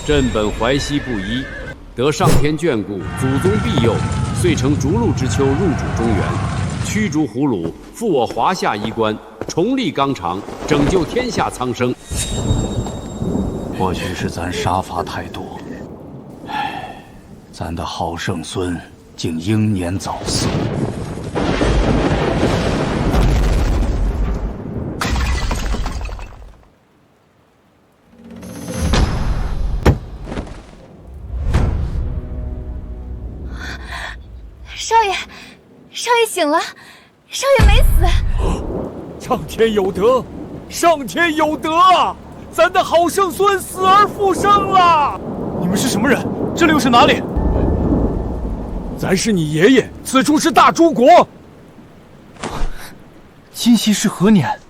朕本怀西不依，得上天眷顾，祖宗庇佑，遂乘逐鹿之丘入主中原，驱逐胡虏，复我华夏衣冠，重立纲常，拯救天下苍生。或许是咱杀伐太多，咱的好圣孙竟英年早死。少爷，少爷醒了，少爷没死。上天有德，上天有德啊！咱的好圣孙死而复生了！你们是什么人？这里又是哪里？咱是你爷爷，此处是大朱国。今夕是何年？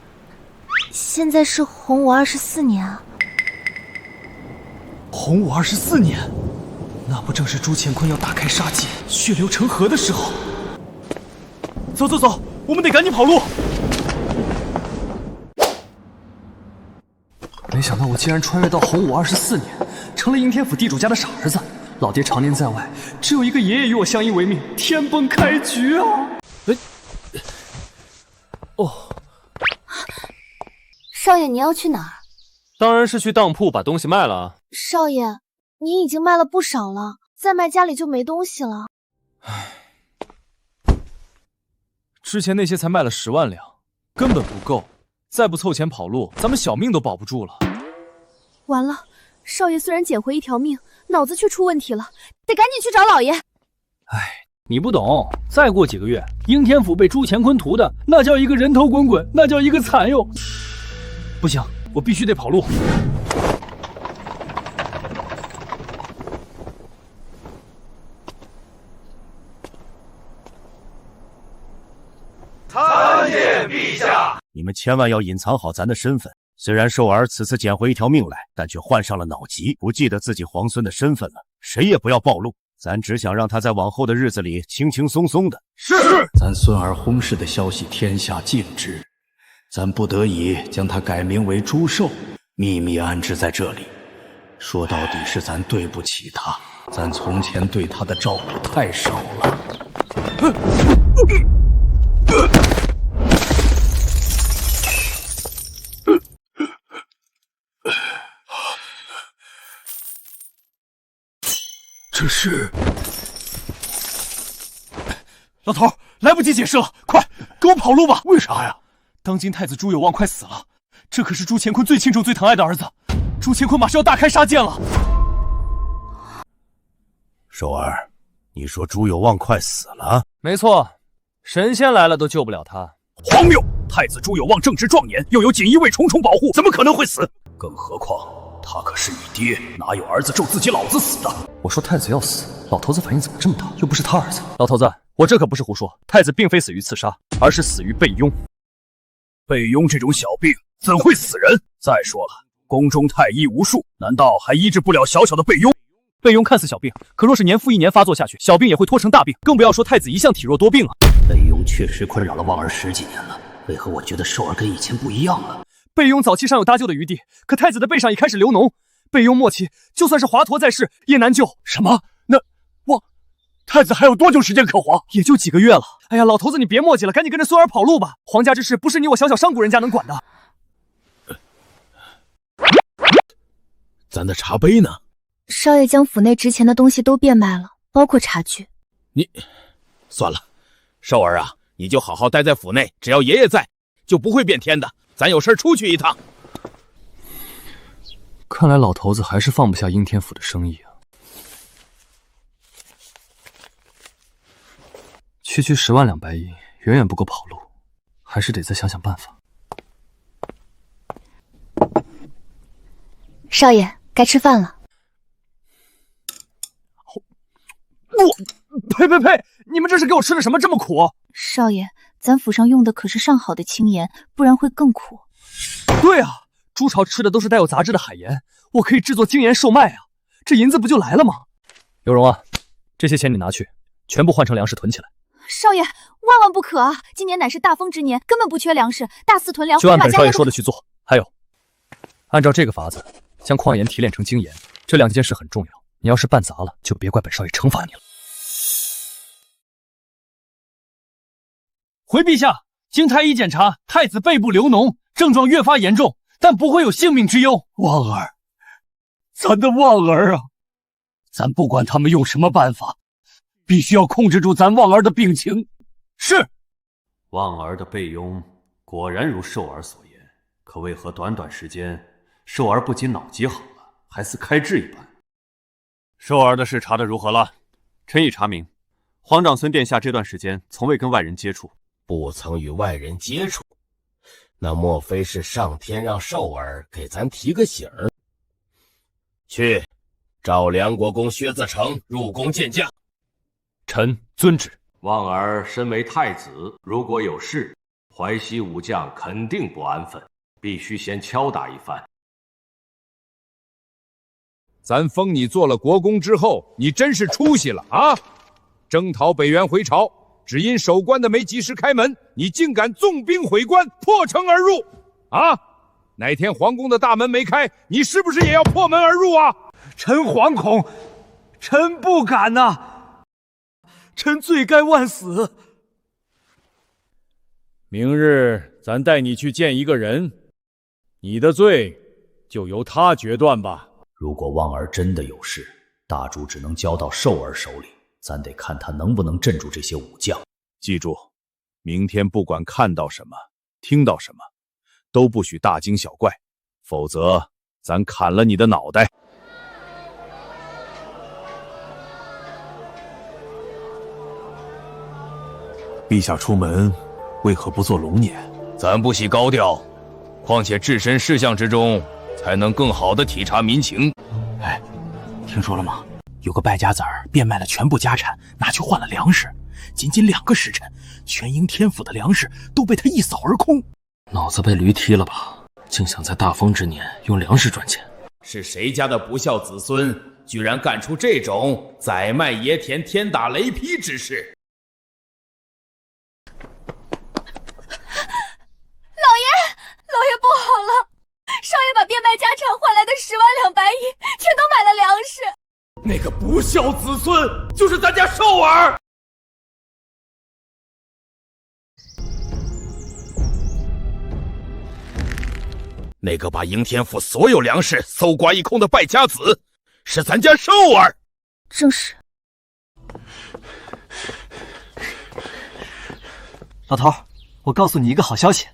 现在是洪武24年啊。洪武24年，那不正是朱乾坤要大开杀戒、血流成河的时候？走走走，我们得赶紧跑路！没想到我竟然穿越到洪武24年，成了应天府地主家的傻儿子。老爹常年在外，只有一个爷爷与我相依为命，天崩开局啊！少爷，你要去哪儿？当然是去当铺把东西卖了啊！少爷，您已经卖了不少了，再卖家里就没东西了。之前那些才卖了10万两，根本不够，再不凑钱跑路，咱们小命都保不住了。完了，少爷虽然捡回一条命，脑子却出问题了，得赶紧去找老爷。你不懂，再过几个月，应天府被朱乾坤屠的，那叫一个人头滚滚，那叫一个惨哟！不行，我必须得跑路。参见陛下！你们千万要隐藏好咱的身份。虽然寿儿此次捡回一条命来，但却患上了脑疾，不记得自己皇孙的身份了。谁也不要暴露，咱只想让他在往后的日子里轻轻松松的。是。咱孙儿薨逝的消息天下尽知，咱不得已将他改名为朱寿，秘密安置在这里。说到底是咱对不起他，咱从前对他的照顾太少了。这是老头，来不及解释了，快跟我跑路吧！为啥呀？当今太子朱有望快死了，这可是朱乾坤最敬重、最疼爱的儿子。朱乾坤马上要大开杀戒了。寿儿，你说朱有望快死了？没错，神仙来了都救不了他。荒谬！太子朱有望正值壮年，又有锦衣卫重重保护，怎么可能会死？更何况他可是你爹，哪有儿子咒自己老子死的？我说太子要死，老头子反应怎么这么大？又不是他儿子。老头子，我这可不是胡说，太子并非死于刺杀，而是死于被拥。被拥这种小病怎会死人？再说了，宫中太医无数，难道还医治不了小小的被拥？被拥看似小病，可若是年复一年发作下去，小病也会拖成大病。更不要说太子一向体弱多病啊。被拥确实困扰了望儿10几年了，为何我觉得寿儿跟以前不一样了？被拥早期尚有搭救的余地，可太子的背上已开始流脓。被拥末期，就算是华佗在世也难救。什么？那太子还有多久时间可活？也就几个月了。哎呀，老头子你别磨叽了，赶紧跟着孙儿跑路吧。皇家之事不是你我小小商贾人家能管的。咱的茶杯呢？少爷将府内值钱的东西都变卖了，包括茶具。你算了，寿儿啊，你就好好待在府内，只要爷爷在，就不会变天的。咱有事出去一趟。看来老头子还是放不下应天府的生意啊。区区10万两白银远远不够跑路，还是得再想想办法。少爷，该吃饭了。呸！你们这是给我吃的什么这么苦？少爷，咱府上用的可是上好的青盐，不然会更苦。对啊，朱朝吃的都是带有杂质的海盐，我可以制作精盐售卖啊，这银子不就来了吗？有容啊，这些钱你拿去，全部换成粮食囤起来。少爷，万万不可啊！今年乃是大丰之年，根本不缺粮食，大肆囤粮，就按本少爷说的去做。还有，按照这个法子，将矿盐提炼成精盐，这2件事很重要，你要是办砸了，就别怪本少爷惩罚你了。回陛下，经太医检查，太子背部流脓，症状越发严重，但不会有性命之忧。旺儿，咱的旺儿啊！咱不管他们用什么办法，必须要控制住咱旺儿的病情。是。旺儿的背痈果然如寿儿所言，可为何短短时间，寿儿不仅脑疾好了，还似开智一般？寿儿的事查得如何了？臣已查明，皇长孙殿下这段时间从未跟外人接触，不曾与外人接触，那莫非是上天让寿儿给咱提个醒儿？去，召梁国公薛自成入宫见驾。臣遵旨。旺儿身为太子，如果有事，淮西武将肯定不安分，必须先敲打一番。咱封你做了国公之后，你真是出息了啊！征讨北元回朝，只因守关的没及时开门，你竟敢纵兵毁关，破城而入啊！哪天皇宫的大门没开，你是不是也要破门而入啊？臣惶恐，臣不敢呐！臣罪该万死。明日咱带你去见一个人，你的罪就由他决断吧。如果旺儿真的有事，大主只能交到寿儿手里，咱得看他能不能镇住这些武将。记住，明天不管看到什么，听到什么，都不许大惊小怪，否则咱砍了你的脑袋。陛下出门为何不做龙辇？咱不喜高调，况且置身事项之中，才能更好地体察民情。哎，听说了吗？有个败家子儿变卖了全部家产，拿去换了粮食，仅仅2个时辰，全营天府的粮食都被他一扫而空。脑子被驴踢了吧？竟想在大风之年用粮食赚钱？是谁家的不孝子孙，居然干出这种宰卖爷田、天打雷劈之事？老爷不好了，少爷把变卖家产换来的10万两白银全都买了粮食。那个不孝子孙就是咱家寿儿。那个把营天府所有粮食搜刮一空的败家子，是咱家寿儿。正是。老头，我告诉你一个好消息。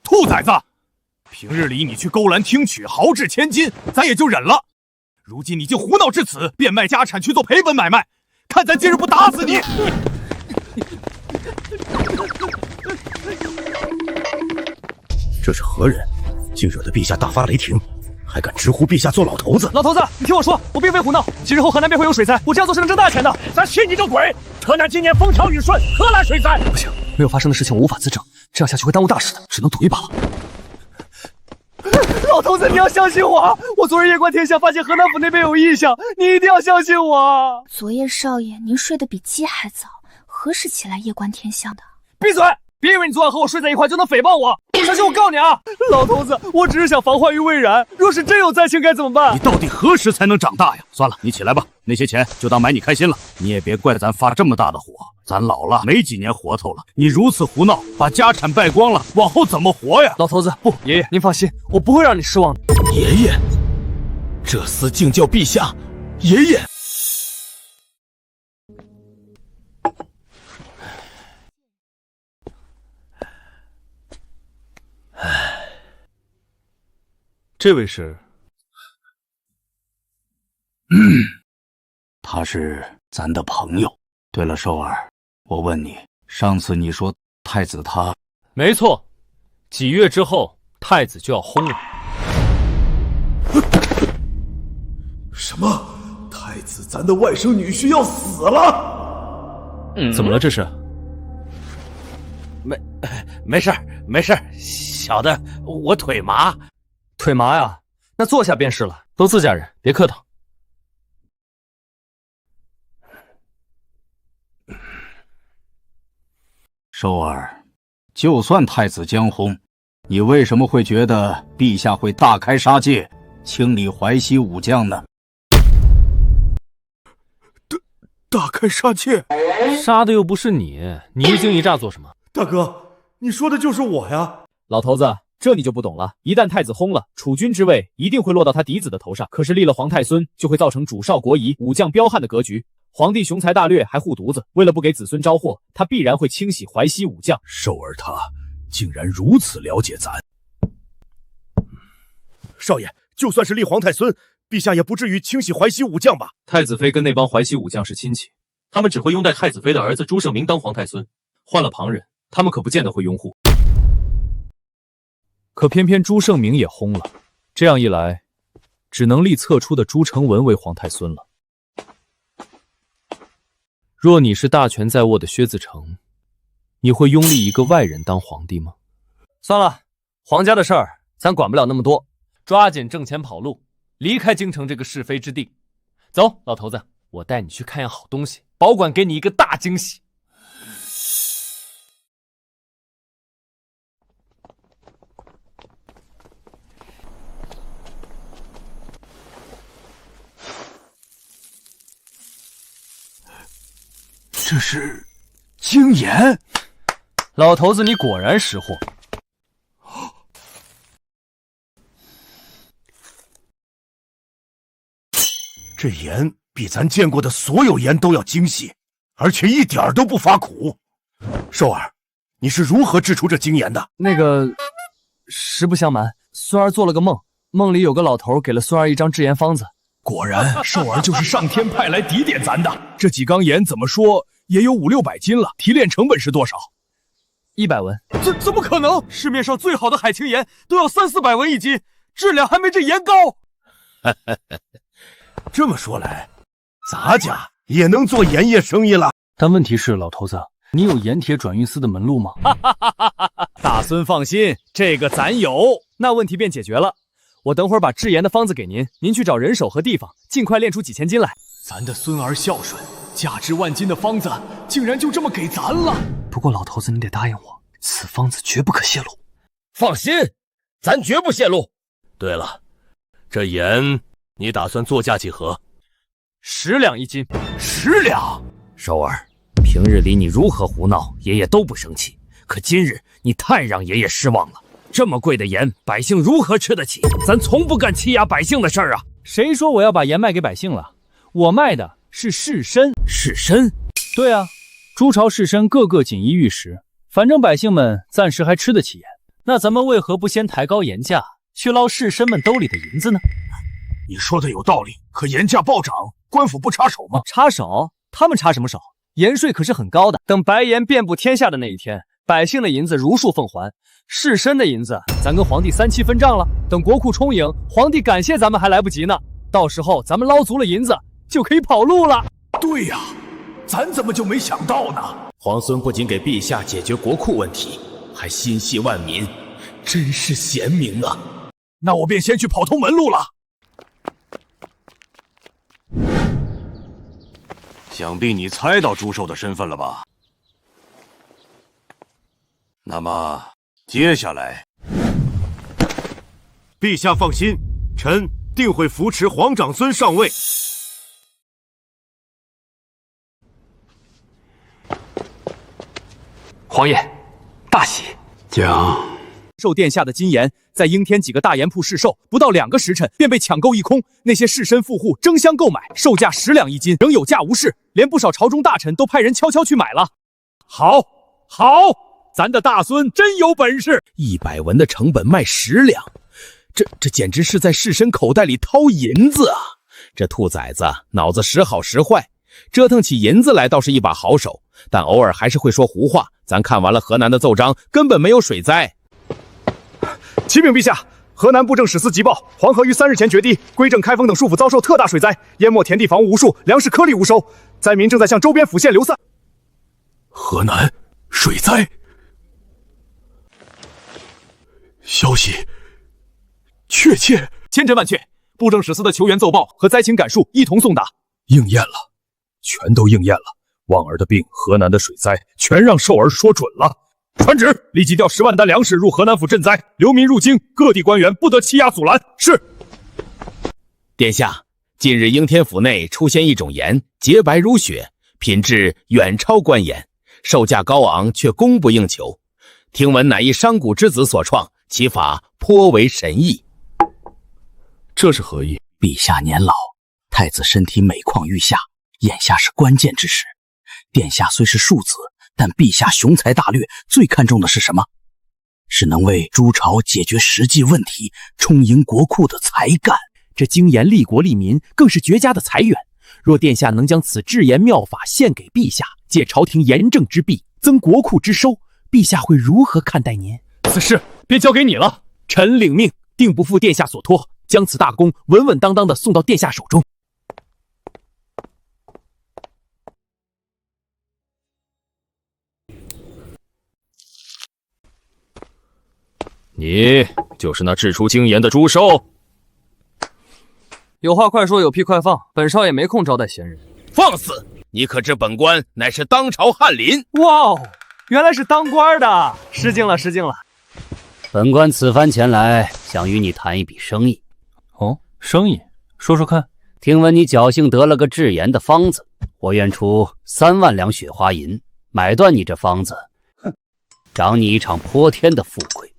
兔崽子！平日里你去勾栏听曲，豪掷千金，咱也就忍了。如今你竟胡闹至此，变卖家产去做赔本买卖，看咱今日不打死你！这是何人？竟惹得陛下大发雷霆，还敢直呼陛下做老头子！老头子，你听我说，我并非胡闹。几日后河南便会有水灾，我这样做是能挣大钱的。咱信你个鬼！河南今年风调雨顺，何来水灾？不行，没有发生的事情我无法自证，这样下去会耽误大事的，只能赌一把了。老头子，你要相信我！我昨日夜观天象，发现河南府那边有异象，你一定要相信我！昨夜少爷您睡得比鸡还早，何时起来夜观天象的？闭嘴！别以为你昨晚和我睡在一块就能诽谤我！小心我告你啊！老头子，我只是想防患于未然，若是真有灾情该怎么办？你到底何时才能长大呀？算了，你起来吧，那些钱就当买你开心了。你也别怪咱发这么大的火，咱老了没几年活头了。你如此胡闹，把家产败光了，往后怎么活呀？老头子，不，爷爷您放心，我不会让你失望的。爷爷，这厮竟叫陛下爷爷。这位是？他是咱的朋友。对了，寿儿，我问你，上次你说太子他……没错，几月之后太子就要薨了。什么？太子咱的外甥女婿要死了？怎么了？这是？没事没事，小的我腿麻。腿麻呀？那坐下便是了。都自家人，别客套。寿儿，就算太子将薨，你为什么会觉得陛下会大开杀戒，清理淮西武将呢？大开杀戒！杀的又不是你，你一惊一乍做什么？大哥，你说的就是我呀！老头子，这你就不懂了。一旦太子薨了，储君之位一定会落到他嫡子的头上。可是立了皇太孙，就会造成主少国疑、武将彪悍的格局。皇帝雄才大略，还护犊子，为了不给子孙招祸，他必然会清洗淮西武将。寿儿他竟然如此了解咱。少爷，就算是立皇太孙，陛下也不至于清洗淮西武将吧？太子妃跟那帮淮西武将是亲戚，他们只会拥戴太子妃的儿子朱胜明当皇太孙。换了旁人，他们可不见得会拥护。可偏偏朱胜明也薨了，这样一来，只能立侧出的朱成文为皇太孙了。若你是大权在握的薛自成，你会拥立一个外人当皇帝吗？算了，皇家的事儿咱管不了那么多，抓紧挣钱跑路，离开京城这个是非之地。走，老头子，我带你去看样好东西，保管给你一个大惊喜。这是精盐，老头子，你果然识货。这盐比咱见过的所有盐都要精细，而且一点都不发苦。寿儿，你是如何制出这精盐的？那个，实不相瞒，孙儿做了个梦，梦里有个老头给了孙儿一张制盐方子。果然，寿儿就是上天派来抵点咱的。这几缸盐怎么说也有500-600斤了，提炼成本是多少？100文。怎么可能？市面上最好的海清盐都要300-400文一斤，质量还没这盐高。这么说来，咱家也能做盐业生意了。但问题是，老头子，你有盐铁转运司的门路吗？大孙放心，这个咱有，那问题便解决了。我等会儿把制盐的方子给您，您去找人手和地方，尽快炼出几千斤来。咱的孙儿孝顺，价值万金的方子竟然就这么给咱了。不过老头子，你得答应我，此方子绝不可泄露。放心，咱绝不泄露。对了，这盐你打算作价几何？10两一斤。10两？寿儿，平日里你如何胡闹，爷爷都不生气。可今日你太让爷爷失望了。这么贵的盐，百姓如何吃得起？咱从不干欺压百姓的事儿啊！谁说我要把盐卖给百姓了？我卖的是士绅。士绅？对啊，诸朝士绅个个锦衣玉食，反正百姓们暂时还吃得起盐。那咱们为何不先抬高盐价，去捞士绅们兜里的银子呢？你说的有道理，可盐价暴涨，官府不插手吗？插手？他们插什么手？盐税可是很高的。等白盐遍布天下的那一天，百姓的银子如数奉还，士绅的银子咱跟皇帝3期分账了。等国库充盈，皇帝感谢咱们还来不及呢。到时候咱们捞足了银子，就可以跑路了。对呀，咱怎么就没想到呢？皇孙不仅给陛下解决国库问题，还心系万民，真是贤明啊！那我便先去跑通门路了。想必你猜到朱寿的身份了吧？那么接下来，陛下放心，臣定会扶持皇长孙上位。皇爷，大喜！讲。受殿下的金盐，在应天几个大盐铺试售，不到2个时辰便被抢购一空。那些士绅富户争相购买，售价10两一斤，仍有价无市，连不少朝中大臣都派人悄悄去买了。好，咱的大孙真有本事！100文的成本卖10两，这简直是在士绅口袋里掏银子啊！这兔崽子脑子时好时坏，折腾起银子来倒是一把好手，但偶尔还是会说胡话。咱看完了河南的奏章，根本没有水灾。启禀陛下，河南布政使司急报，黄河于3日前决堤，归正、开封等数府遭受特大水灾，淹没田地房屋无数，粮食颗粒无收，灾民正在向周边府县流散。河南水灾，消息确切，千真万确。布政使司的求援奏报和灾情感述一同送达，应验了，全都应验了。望儿的病，河南的水灾，全让寿儿说准了。传旨，立即调10万担粮食入河南府赈灾，流民入京，各地官员不得欺压阻拦。是。殿下，近日应天府内出现一种盐，洁白如雪，品质远超官言，售价高昂却供不应求。听闻乃一商贾之子所创，其法颇为神异。这是何意？陛下年老，太子身体每况愈下，眼下是关键之时。殿下虽是庶子，但陛下雄才大略，最看重的是什么？是能为诸朝解决实际问题、充盈国库的才干。这精研利国利民，更是绝佳的财源。若殿下能将此至言妙法献给陛下，借朝廷严政之弊，增国库之收，陛下会如何看待您？此事便交给你了。臣领命，定不负殿下所托，将此大功稳稳当当的送到殿下手中。你就是那智出精研的朱寿？有话快说，有屁快放，本少爷没空招待闲人。放肆！你可知本官乃是当朝翰林？哇哦，原来是当官的，失敬了，失敬了。本官此番前来，想与你谈一笔生意。哦，生意，说说看。听闻你侥幸得了个治炎的方子，我愿出3万两雪花银，买断你这方子，赏你一场泼天的富贵。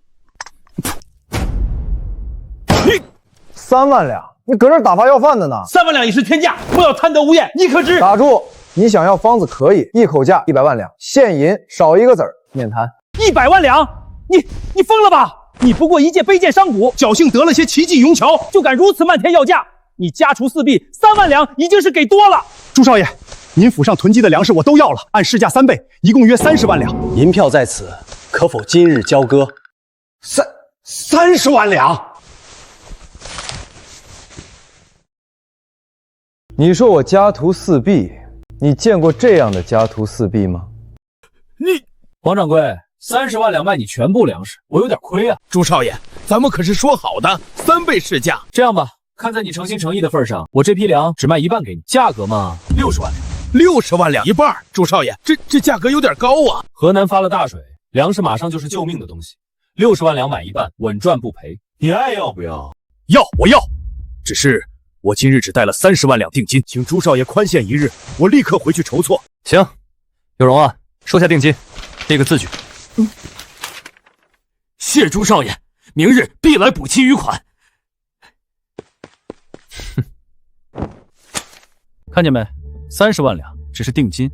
3万两，你搁这儿打发要饭的呢？3万两已是天价，不要贪得无厌，你可知？打住！你想要方子可以，一口价100万两，现银少一个子儿，免谈。100万两？你疯了吧？你不过一介卑贱商贾，侥幸得了些奇技淫巧，就敢如此漫天要价？你家厨四壁，3万两已经是给多了。朱少爷，您府上囤积的粮食我都要了，按市价3倍，一共约30万两。银票在此，可否今日交割？30万两。你说我家徒四壁，你见过这样的家徒四壁吗？王掌柜，30万两卖你全部粮食，我有点亏啊。朱少爷，咱们可是说好的3倍市价。这样吧，看在你诚心诚意的份上，我这批粮只卖一半给你，价格嘛60万两。60万两一半，朱少爷，这价格有点高啊。河南发了大水，粮食马上就是救命的东西，60万两买一半，稳赚不赔。你爱要不要？要，我要。只是我今日只带了30万两定金，请朱少爷宽限一日，我立刻回去筹措。行，有容啊，收下定金，列个字据。谢朱少爷，明日必来补期余款。看见没？30万两只是定金，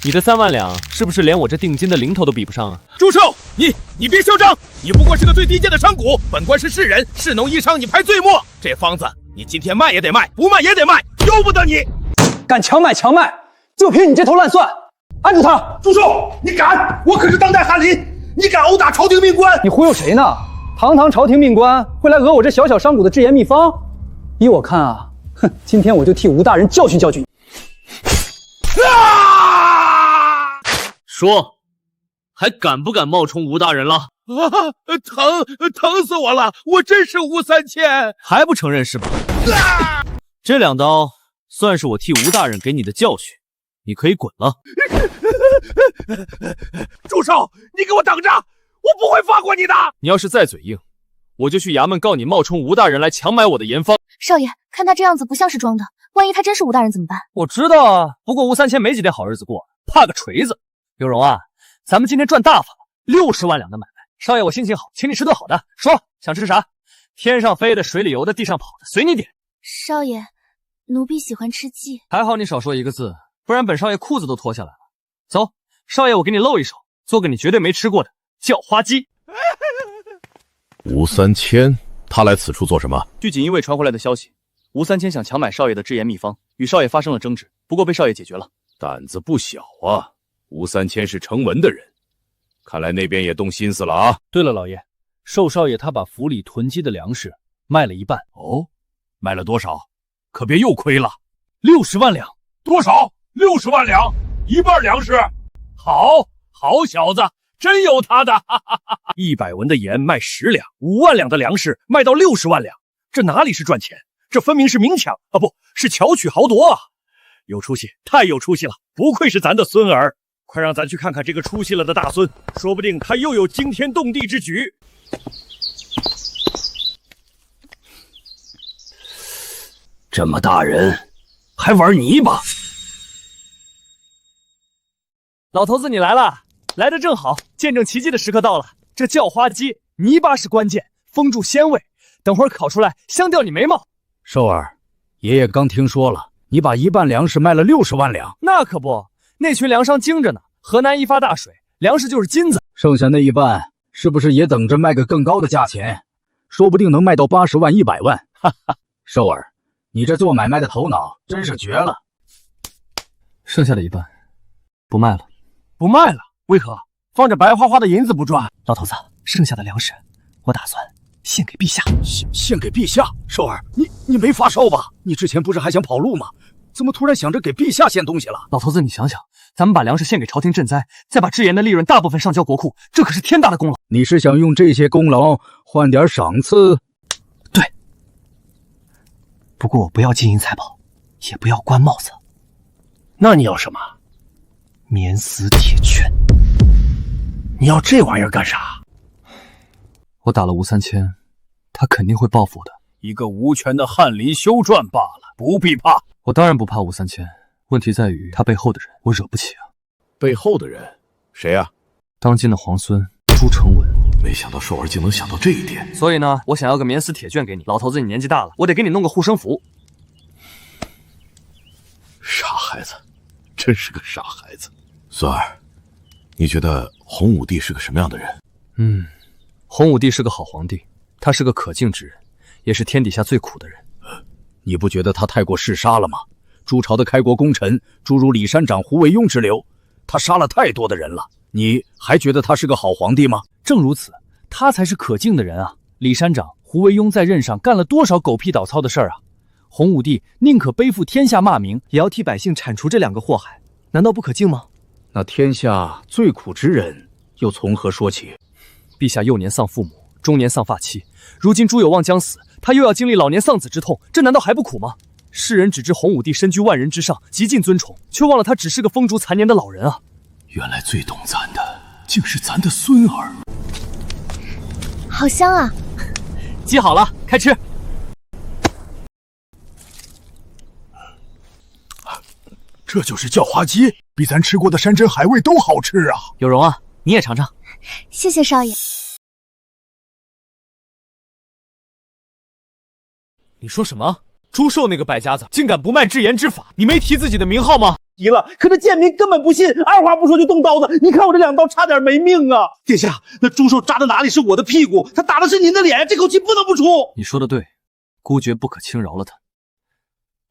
你的3万两是不是连我这定金的零头都比不上啊？朱寿，你别嚣张，你不过是个最低贱的商贾，本官是士人，士农一商，你排最末。这方子你今天卖也得卖，不卖也得卖，由不得你。敢强买强卖，就凭你这头烂蒜！按住他！朱寿，你敢？我可是当代翰林，你敢殴打朝廷命官？你忽悠谁呢？堂堂朝廷命官会来讹我这小小商贾的治言秘方？依我看啊，今天我就替吴大人教训教训你。说，还敢不敢冒充吴大人了？疼死我了！我真是吴三千，还不承认是吧？这2刀算是我替吴大人给你的教训，你可以滚了。朱寿，你给我等着，我不会放过你的！你要是再嘴硬，我就去衙门告你冒充吴大人来强买我的盐方。少爷，看他这样子不像是装的，万一他真是吴大人怎么办？我知道啊，不过吴三千没几天好日子过，怕个锤子。有容啊，咱们今天赚大发了，60万两的买卖。少爷，我心情好，请你吃顿好的。说，想吃啥？天上飞的，水里游的，地上跑的，随你点。少爷，奴婢喜欢吃鸡。还好你少说一个字，不然本少爷裤子都脱下来了。走，少爷，我给你露一手，做个你绝对没吃过的叫花鸡。吴三千，他来此处做什么？据锦衣卫传回来的消息，吴三千想强买少爷的治言秘方，与少爷发生了争执，不过被少爷解决了。胆子不小啊！吴三千是成文的人，看来那边也动心思了啊。对了，老爷，寿少爷他把府里囤积的粮食卖了一半。哦，卖了多少？可别又亏了。60万两。多少？60万两，一半粮食。好小子，真有他的！100文的盐卖10两，5万两的粮食卖到60万两，这哪里是赚钱？这分明是明抢啊，不是巧取豪夺啊！有出息，太有出息了，不愧是咱的孙儿。快让咱去看看这个出息了的大孙，说不定他又有惊天动地之举。这么大人，还玩泥巴？老头子你来了，来得正好，见证奇迹的时刻到了。这叫花鸡泥巴是关键，封住鲜味，等会儿烤出来香掉你眉毛。寿儿，爷爷刚听说了，你把一半粮食卖了60万两。那可不，那群粮商精着呢。河南一发大水，粮食就是金子。剩下那一半，是不是也等着卖个更高的价钱？说不定能卖到80万、100万。哈哈，寿儿，你这做买卖的头脑真是绝了。剩下的一半，不卖了。不卖了？为何？放着白花花的银子不赚？老头子，剩下的粮食，我打算献给陛下。献给陛下？寿儿，你没发烧吧？你之前不是还想跑路吗？怎么突然想着给陛下献东西了？老头子，你想想，咱们把粮食献给朝廷赈灾，再把制盐的利润大部分上交国库，这可是天大的功劳。你是想用这些功劳换点赏赐？对。不过我不要金银财宝，也不要官帽子。那你要什么？免死铁券。你要这玩意儿干啥？我打了吴三千，他肯定会报复的。一个无权的翰林修撰罢了，不必怕。我当然不怕吴三千，问题在于他背后的人，我惹不起啊。背后的人谁啊？当今的皇孙朱承文。没想到寿儿竟能想到这一点。所以呢，我想要个免死铁券给你。老头子，你年纪大了，我得给你弄个护身符。傻孩子，真是个傻孩子。孙儿，你觉得洪武帝是个什么样的人？洪武帝是个好皇帝，他是个可敬之人，也是天底下最苦的人。你不觉得他太过嗜杀了吗？朱朝的开国功臣，诸如李山长、胡惟庸之流，他杀了太多的人了。你还觉得他是个好皇帝吗？正如此，他才是可敬的人啊！李山长、胡惟庸在任上干了多少狗屁倒操的事儿啊！洪武帝宁可背负天下骂名，也要替百姓铲除这两个祸害，难道不可敬吗？那天下最苦之人又从何说起？陛下幼年丧父母，中年丧发妻，如今朱有望将死，他又要经历老年丧子之痛，这难道还不苦吗？世人只知洪武帝身居万人之上，极尽尊崇，却忘了他只是个风烛残年的老人啊！原来最懂咱的竟是咱的孙儿。好香啊！鸡好了，开吃。这就是叫花鸡，比咱吃过的山珍海味都好吃啊！有容啊，你也尝尝。谢谢少爷。你说什么？朱寿那个败家子竟敢不卖制盐之法，你没提自己的名号吗？提了，可这贱民根本不信，二话不说就动刀子。你看我这2刀差点没命啊！殿下，那朱寿扎的哪里是我的屁股，他打的是您的脸，这口气不能不出。你说的对，孤绝不可轻饶了他。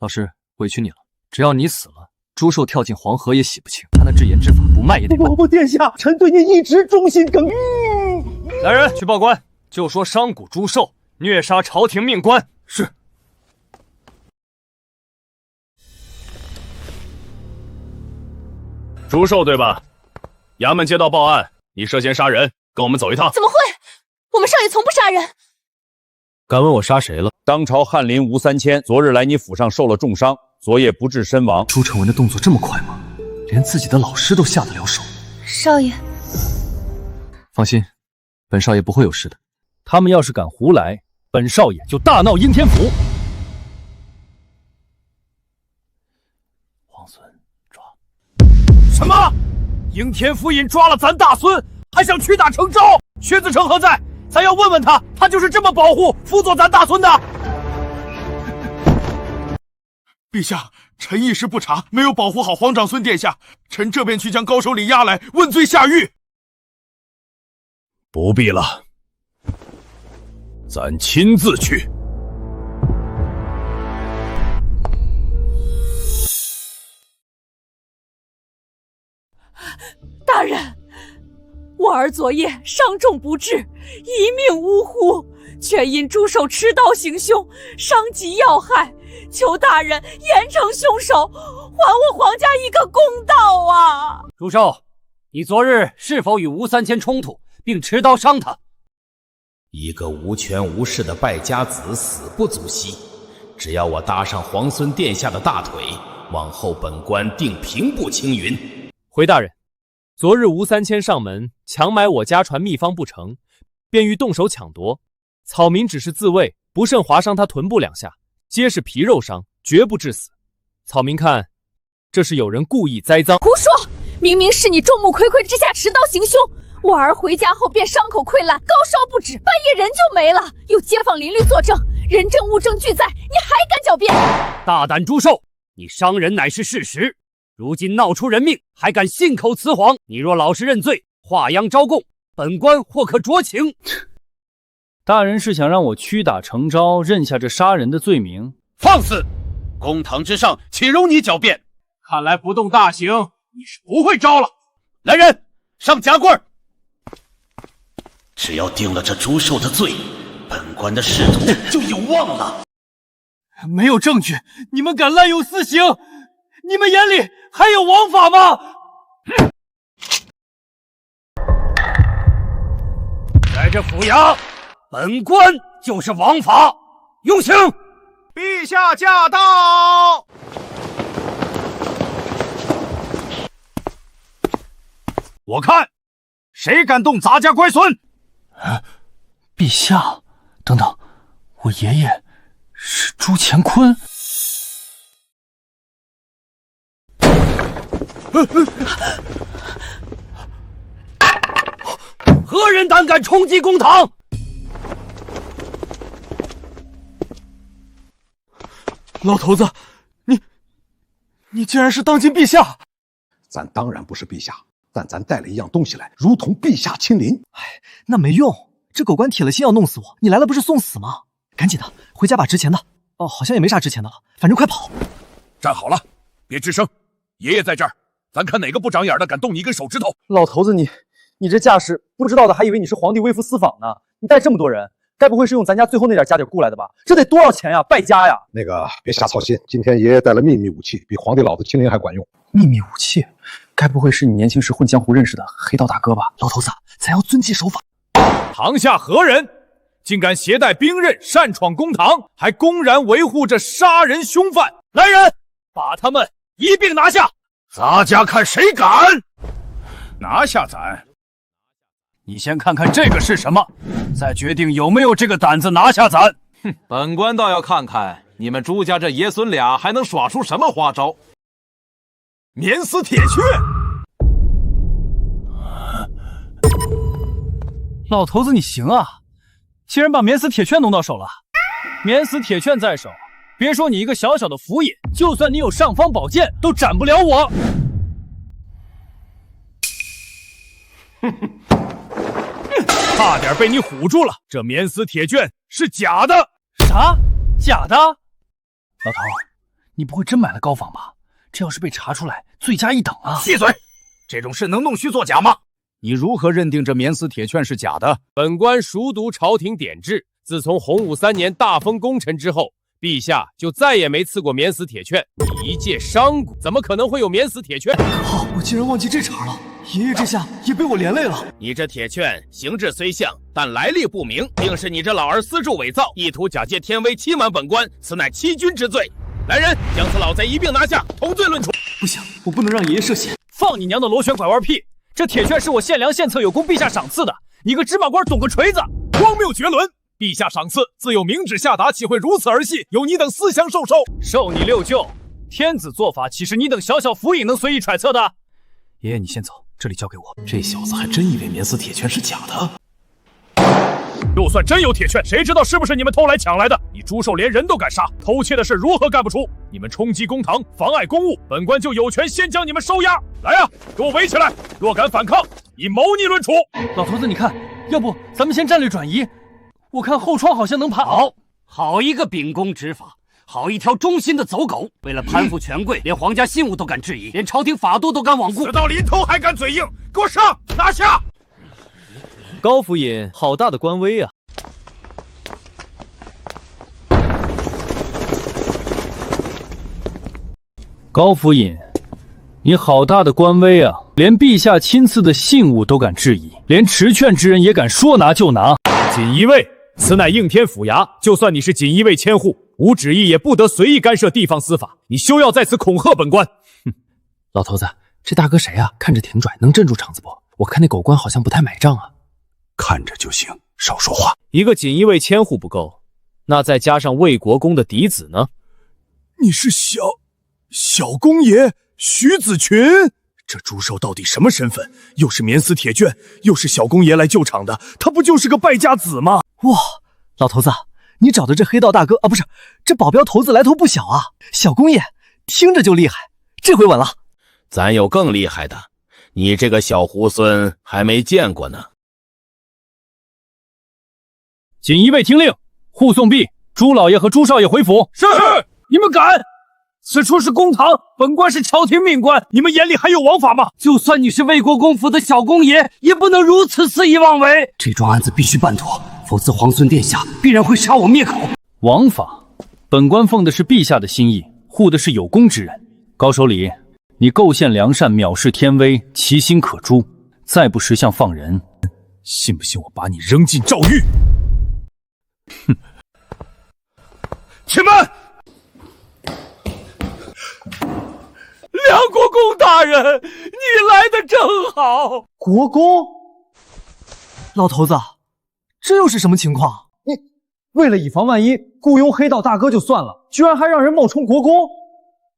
老师，委屈你了，只要你死了，朱寿跳进黄河也洗不清。他那制盐之法不卖也得卖。殿下，臣对您一直忠心耿耿。来人，去报官，就说商贾朱寿虐杀朝廷命官。是。朱寿对吧？衙门接到报案，你涉嫌杀人，跟我们走一趟。怎么会？我们少爷从不杀人。敢问我杀谁了？当朝翰林吴三千昨日来你府上受了重伤，昨夜不治身亡。朱承文的动作这么快吗？连自己的老师都下得了手。少爷，放心，本少爷不会有事的。他们要是敢胡来，本少爷就大闹应天府。皇孙抓。什么？应天府尹抓了咱大孙，还想屈打成招？薛子成何在？咱要问问他，他就是这么保护、辅佐咱大孙的。陛下，臣一时不察，没有保护好皇长孙殿下，臣这便去将高首领押来问罪下狱。不必了，咱亲自去。大人，我儿昨夜伤重不治，一命呜呼，却因朱寿持刀行凶，伤及要害，求大人严惩凶手，还我皇家一个公道啊！朱寿，你昨日是否与吴三千冲突，并持刀伤他？一个无权无势的败家子，死不足惜。只要我搭上皇孙殿下的大腿，往后本官定平步青云。回大人，昨日吴三千上门强买我家传秘方不成，便欲动手抢夺。草民只是自卫，不慎划伤他臀部2下，皆是皮肉伤，绝不致死。草民看，这是有人故意栽赃。胡说！明明是你众目睽睽之下持刀行凶，我儿回家后便伤口溃烂，高烧不止，半夜人就没了。有街坊邻居作证，人证物证俱在，你还敢狡辩？大胆朱寿，你伤人乃是事实，如今闹出人命，还敢信口雌黄？你若老实认罪，画押招供，本官或可酌情。大人是想让我屈打成招，认下这杀人的罪名？放肆！公堂之上，岂容你狡辩？看来不动大刑，你是不会招了。来人，上夹棍儿！只要定了这朱寿的罪，本官的仕途就有望了。没有证据，你们敢滥用私刑？你们眼里还有王法吗？在这府衙，本官就是王法，有请。陛下驾到！我看，谁敢动咱家乖孙？陛下，等等，我爷爷是朱乾坤。何人胆敢冲击公堂？老头子，你竟然是当今陛下！咱当然不是陛下，但咱带了一样东西来，如同陛下亲临。那没用，这狗官铁了心要弄死我，你来了不是送死吗？赶紧的，回家把值钱的。哦，好像也没啥值钱的了，反正快跑！站好了，别吱声。爷爷在这儿，咱看哪个不长眼的敢动你一根手指头。老头子，你这架势，不知道的还以为你是皇帝微服私访呢。你带这么多人，该不会是用咱家最后那点家底雇来的吧？这得多少钱呀？败家呀！那个别瞎操心，今天爷爷带了秘密武器，比皇帝老子亲临还管用。秘密武器？该不会是你年轻时混江湖认识的黑道大哥吧？老头子，咱要遵纪守法。堂下何人？竟敢携带兵刃擅闯公堂，还公然维护着杀人凶犯！来人，把他们一并拿下！咱家看谁敢拿下咱！你先看看这个是什么，再决定有没有这个胆子拿下咱。哼，本官倒要看看你们朱家这爷孙俩还能耍出什么花招。免死铁券！老头子，你行啊！竟然把免死铁券弄到手了。免死铁券在手，别说你一个小小的府尹，就算你有尚方宝剑，都斩不了我。差点被你唬住了，这免死铁券是假的。啥？假的？老头，你不会真买了高仿吧？这要是被查出来，罪加一等啊！闭嘴！这种事能弄虚作假吗？你如何认定这免死铁券是假的？本官熟读朝廷典制，自从洪武3年大封功臣之后，陛下就再也没赐过免死铁券。你一介商贾，怎么可能会有免死铁券？靠！我竟然忘记这茬了，爷爷这下也被我连累了。你这铁券形制虽像，但来历不明，定是你这老儿私铸伪造，意图假借天威欺瞒本官，此乃欺君之罪。来人，将此老贼一并拿下，同罪论处。不行，我不能让爷爷涉险。放你娘的螺旋拐弯屁！这铁券是我献良献策，有功陛下赏赐的，你个芝麻官懂个锤子！荒谬绝伦！陛下赏赐自有明旨下达，岂会如此儿戏？有你等思想受收？受你六舅！天子做法，岂是你等小小府尹能随意揣测的？爷爷，你先走，这里交给我。这小子还真以为免死铁券是假的。就算真有铁券，谁知道是不是你们偷来抢来的？你朱寿连人都敢杀，偷窃的事如何干不出？你们冲击公堂，妨碍公务，本官就有权先将你们收押。来呀，给我围起来！若敢反抗，以谋逆论处。老头子，你看，要不咱们先战略转移？我看后窗好像能爬。好一个秉公执法，好一条忠心的走狗！为了攀附权贵，连皇家信物都敢质疑，连朝廷法度都敢罔顾。死到临头还敢嘴硬，给我上！拿下！高府尹，好大的官威啊！高府尹，你好大的官威啊！连陛下亲赐的信物都敢质疑，连持券之人也敢说拿就拿。锦衣卫，此乃应天府衙，就算你是锦衣卫千户，无旨意也不得随意干涉地方司法。你休要在此恐吓本官！哼，老头子，这大哥谁啊？看着挺拽，能镇住场子不？我看那狗官好像不太买账啊。看着就行，少说话。一个锦衣卫千户不够，那再加上魏国公的嫡子呢？你是小公爷徐子群？这朱寿到底什么身份？又是免死铁券，又是小公爷来救场的，他不就是个败家子吗？哇，老头子，你找的这黑道大哥啊，不是这保镖头子来头不小啊！小公爷听着就厉害，这回稳了。咱有更厉害的，你这个小猢狲还没见过呢。锦衣卫听令，护送毕朱老爷和朱少爷回府。是，你们敢！此处是公堂，本官是朝廷命官，你们眼里还有王法吗？就算你是魏国公府的小公爷，也不能如此肆意妄为。这桩案子必须办妥，否则皇孙殿下必然会杀我灭口。王法，本官奉的是陛下的心意，护的是有功之人。高守礼，你构陷良善，藐视天威，其心可诛，再不识相放人，信不信我把你扔进诏狱？哼！且慢！梁国公大人，你来的正好。国公，老头子，这又是什么情况？你为了以防万一，雇佣黑道大哥就算了，居然还让人冒充国公，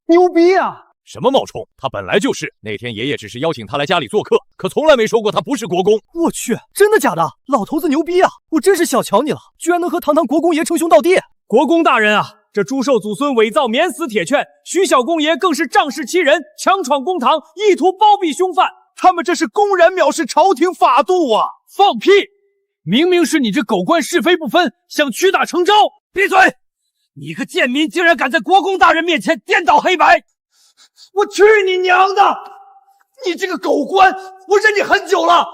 牛逼啊！什么冒充？他本来就是。那天爷爷只是邀请他来家里做客，可从来没说过他不是国公。我去，真的假的？老头子牛逼啊！我真是小瞧你了，居然能和堂堂国公爷称兄道弟。国公大人啊，这朱寿祖孙伪造免死铁券，徐小公爷更是仗势欺人，强闯公堂，意图包庇凶犯。他们这是公然藐视朝廷法度啊！放屁！明明是你这狗官是非不分，想屈打成招。闭嘴！你个贱民，竟然敢在国公大人面前颠倒黑白！我去你娘的！你这个狗官，我忍你很久了。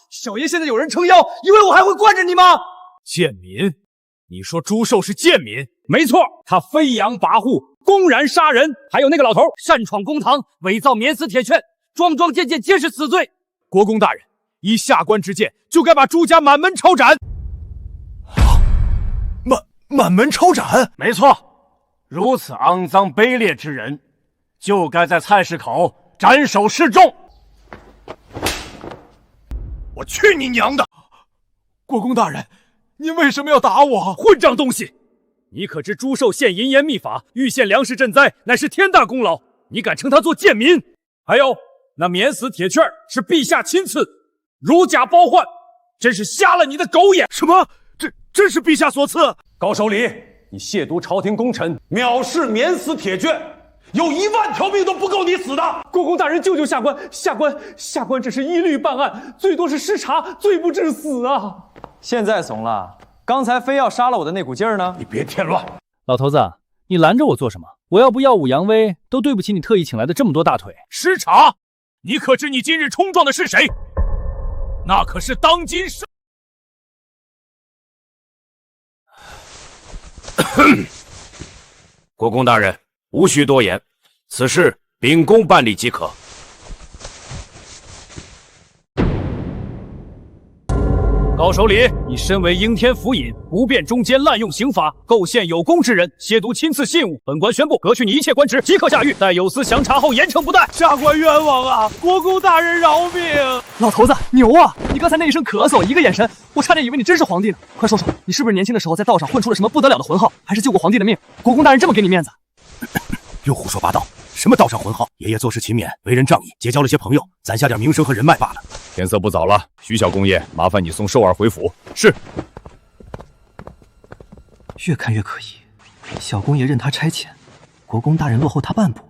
小爷现在有人撑腰，以为我还会惯着你吗？贱民？你说朱寿是贱民？没错，他飞扬跋扈，公然杀人，还有那个老头擅闯公堂，伪造免死铁券，桩桩件件皆是死罪。国公大人，依下官之见，就该把朱家满门抄斩。满门抄斩？没错，如此肮脏卑劣之人，就该在菜市口斩首示众。我去你娘的！国公大人，您为什么要打我？混账东西！你可知朱寿献银盐秘法，预现粮食赈灾，乃是天大功劳。你敢称他做贱民？还有那免死铁券是陛下亲赐，如假包换，真是瞎了你的狗眼！什么？这是陛下所赐？高守礼，你亵渎朝廷功臣，藐视免死铁券，有10000条命都不够你死的！国公大人，救救下官！下官只是依律办案，最多是失察，罪不至死啊！现在怂了，刚才非要杀了我的那股劲儿呢？你别添乱！老头子，你拦着我做什么？我要不耀武扬威，都对不起你特意请来的这么多大腿。失察！你可知你今日冲撞的是谁？那可是当今圣。国公大人，无需多言，此事秉公办理即可。高守礼，你身为应天府尹，不便中间滥用刑法，构陷有功之人，亵渎亲赐信物，本官宣布革去你一切官职，即刻下狱，待有司详查后严惩不贷。下官冤枉啊！国公大人饶命！老头子牛啊！你刚才那一声咳嗽，一个眼神，我差点以为你真是皇帝呢。快说说，你是不是年轻的时候在道上混出了什么不得了的魂号，还是救过皇帝的命？国公大人这么给你面子？又胡说八道！什么道上魂号？爷爷做事勤勉，为人仗义，结交了些朋友，攒下点名声和人脉罢了。天色不早了，徐小公爷，麻烦你送寿儿回府。是。越看越可疑，小公爷任他差遣，国公大人落后他半步，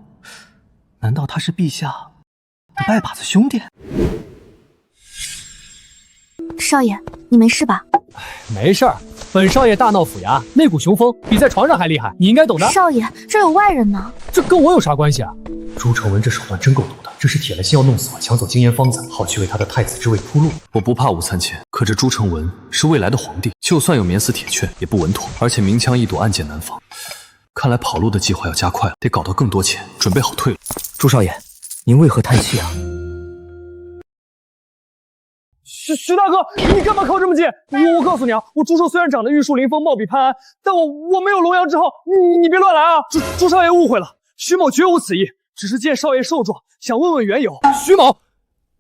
难道他是陛下的拜把子兄弟？少爷，你没事吧？没事儿，本少爷大闹府衙，那股雄风比在床上还厉害，你应该懂的。少爷，这有外人呢，这跟我有啥关系啊？朱承文这手段真够毒的，这是铁了心要弄死我，抢走金盐方子，好去为他的太子之位铺路。我不怕武参前，可这朱承文是未来的皇帝，就算有免死铁券也不稳妥，而且明枪易躲，暗箭难防。看来跑路的计划要加快了，得搞到更多钱，准备好退路。朱少爷，您为何叹气啊？徐大哥，你干嘛靠这么近？我告诉你啊，我朱寿虽然长得玉树临风、貌比潘安，但我没有龙阳之后，你别乱来啊！朱少爷误会了，徐某绝无此意，只是见少爷受状，想问问缘由。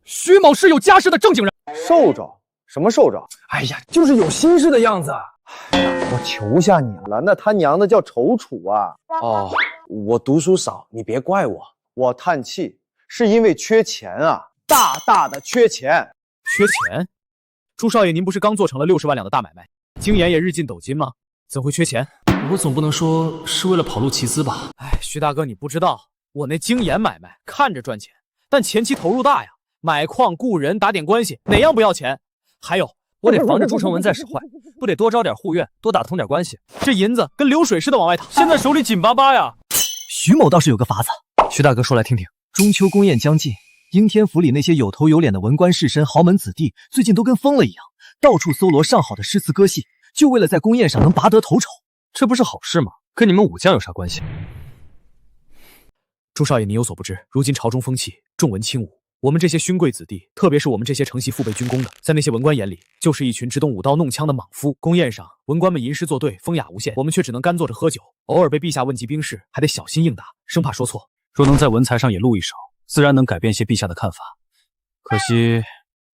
徐某是有家室的正经人。受状？什么受状？哎呀，就是有心事的样子。哎呀，我求下你了，那他娘的叫踌躇啊！哦，我读书少，你别怪我。我叹气，是因为缺钱啊，大大的缺钱。缺钱？朱少爷，您不是刚做成了60万两的大买卖，经研也日进斗金吗？怎会缺钱？我总不能说是为了跑路集资吧？哎，徐大哥，你不知道，我那经研买卖看着赚钱，但前期投入大呀，买矿、雇人、打点关系，哪样不要钱？还有，我得防着朱成文再使坏，不得多招点护院，多打通点关系。这银子跟流水似的往外淌，现在手里紧巴巴呀。徐某倒是有个法子，徐大哥说来听听。中秋宫宴将近，应天府里那些有头有脸的文官士绅、豪门子弟，最近都跟疯了一样，到处搜罗上好的诗词歌戏，就为了在宫宴上能拔得头筹。这不是好事吗？跟你们武将有啥关系？朱少爷，你有所不知，如今朝中风气重文轻武，我们这些勋贵子弟，特别是我们这些承袭父辈军功的，在那些文官眼里，就是一群只懂舞刀弄枪的莽夫。宫宴上，文官们吟诗作对，风雅无限，我们却只能干坐着喝酒，偶尔被陛下问及兵事，还得小心应答，生怕说错。若能在文才上也露一手，自然能改变些陛下的看法。可惜，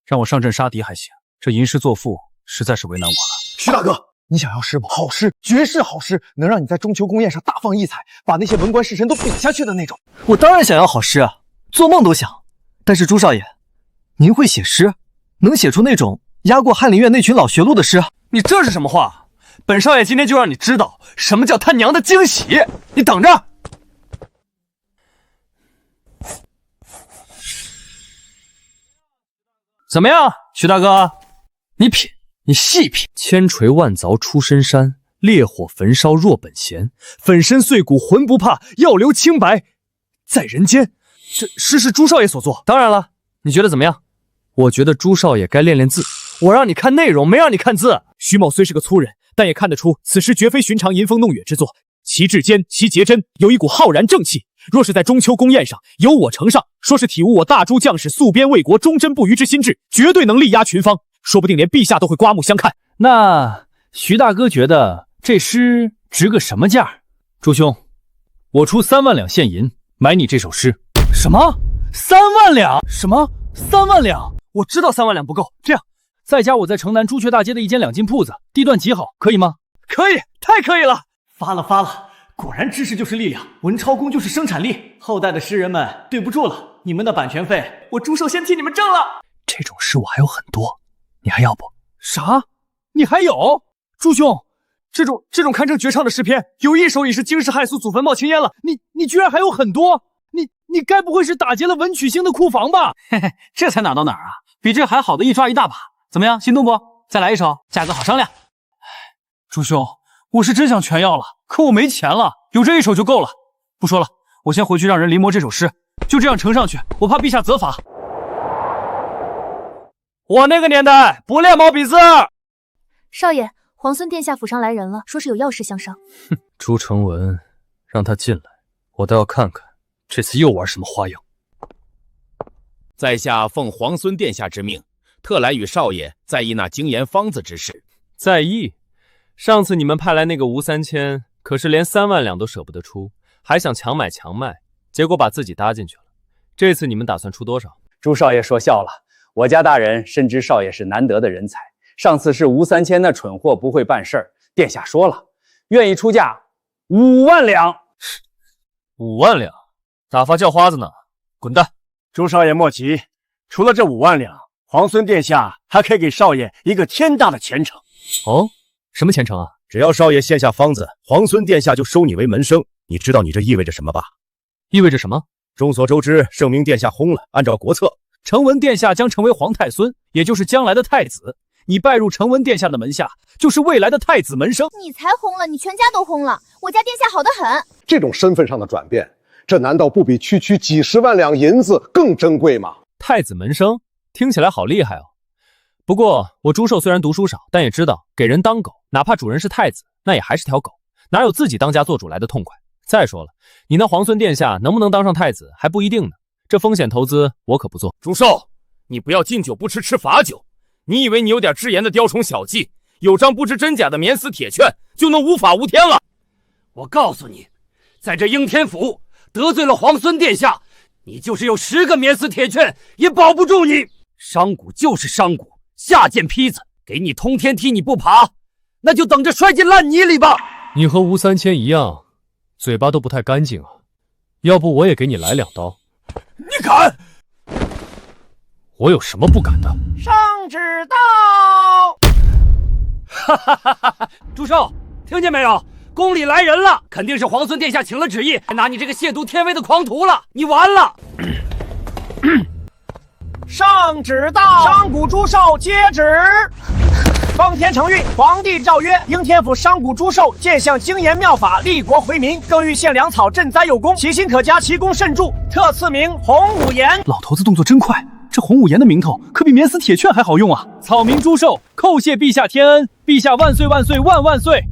让我上阵杀敌还行，这吟诗作赋实在是为难我了。徐大哥，你想要诗不？好诗，绝世好诗，能让你在中秋宫宴上大放异彩，把那些文官士绅都比下去的那种。我当然想要好诗啊，做梦都想。但是朱少爷，您会写诗，能写出那种压过翰林院那群老学路的诗？你这是什么话？本少爷今天就让你知道什么叫他娘的惊喜！你等着！怎么样，徐大哥？你品，你细品。千锤万凿出深山，烈火焚烧若本闲。粉身碎骨浑不怕，要留清白在人间。这诗是朱少爷所作。当然了，你觉得怎么样？我觉得朱少爷该练练字。我让你看内容，没让你看字。徐某虽是个粗人，但也看得出此诗绝非寻常吟风弄月之作。其至坚，其结真，有一股浩然正气。若是在中秋宫宴上由我呈上，说是体悟我大朱将士戍边卫国、忠贞不渝之心志，绝对能力压群芳，说不定连陛下都会刮目相看。那徐大哥觉得这诗值个什么价？朱兄，我出3万两现银买你这首诗。什么？3万两？什么？3万两？我知道3万两不够，这样，再加我在城南朱雀大街的一间2金铺子，地段极好，可以吗？可以，太可以了！发了！果然知识就是力量，文抄功就是生产力。后代的诗人们，对不住了，你们的版权费，我朱寿先替你们挣了。这种诗我还有很多，你还要不？啥？你还有？朱兄，这种堪称绝唱的诗篇，有一首已是惊世骇俗、祖坟冒青烟了。你居然还有很多？你该不会是打劫了文曲星的库房吧？嘿嘿，这才哪到哪儿啊？比这还好的一抓一大把。怎么样，心动不？再来一首，价格好商量。朱兄，我是真想全要了，可我没钱了，有这一首就够了。不说了，我先回去让人临摹这首诗，就这样呈上去，我怕陛下责罚。我那个年代不练毛笔字。少爷，皇孙殿下府上来人了，说是有要事相商。哼，朱成文，让他进来，我倒要看看这次又玩什么花样。在下奉皇孙殿下之命，特来与少爷在议那经研方子之事。在议？上次你们派来那个吴3000，可是连3万两都舍不得出，还想强买强卖，结果把自己搭进去了。这次你们打算出多少？朱少爷说笑了，我家大人深知少爷是难得的人才。上次是吴3000那蠢货不会办事儿，殿下说了，愿意出价5万两。5万两，打发叫花子呢？滚蛋！朱少爷莫急，除了这5万两，皇孙殿下还可以给少爷一个天大的前程。哦，什么前程啊？只要少爷献下方子，皇孙殿下就收你为门生。你知道你这意味着什么吧？意味着什么？众所周知，圣明殿下薨了，按照国策，承文殿下将成为皇太孙，也就是将来的太子。你拜入承文殿下的门下，就是未来的太子门生。你才薨了，你全家都薨了。我家殿下好得很。这种身份上的转变，这难道不比区区几十万两银子更珍贵吗？太子门生听起来好厉害哦。不过我朱寿虽然读书少，但也知道给人当狗，哪怕主人是太子，那也还是条狗，哪有自己当家做主来的痛快。再说了，你那皇孙殿下能不能当上太子还不一定呢，这风险投资我可不做。朱寿，你不要敬酒不吃吃罚酒。你以为你有点只言的雕虫小技，有张不知真假的免死铁券，就能无法无天了？我告诉你，在这应天府得罪了皇孙殿下，你就是有10个免死铁券也保不住你。商贾就是商贾，下贱坯子，给你通天梯你不爬，那就等着摔进烂泥里吧。你和吴3000一样，嘴巴都不太干净啊，要不我也给你来2刀。你敢？我有什么不敢的？上旨到！哈哈哈哈！祝寿，听见没有？宫里来人了，肯定是皇孙殿下请了旨意，拿你这个亵渎天威的狂徒了，你完了！上旨到！商贾诸寿接旨。奉天承运，皇帝诏曰：应天府商贾诸寿见向精研妙法，利国回民，更欲献粮草赈灾有功，其心可嘉，其功甚著，特赐名洪武言。老头子动作真快，这洪武言的名头可比免死铁券还好用啊！草民诸寿叩谢陛下天恩，陛下万岁万岁万万岁！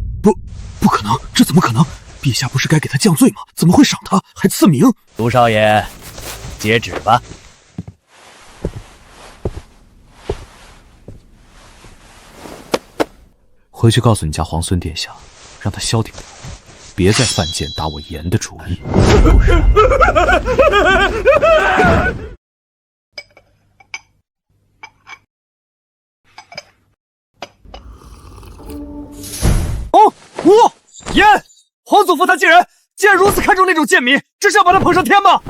不可能，这怎么可能？陛下不是该给他降罪吗？怎么会赏他，还赐名？卢少爷，接旨吧。回去告诉你家皇孙殿下，让他消停点，别再犯贱打我严的主意。哦，严！皇祖父他竟然如此看重那种贱民，这是要把他捧上天吗？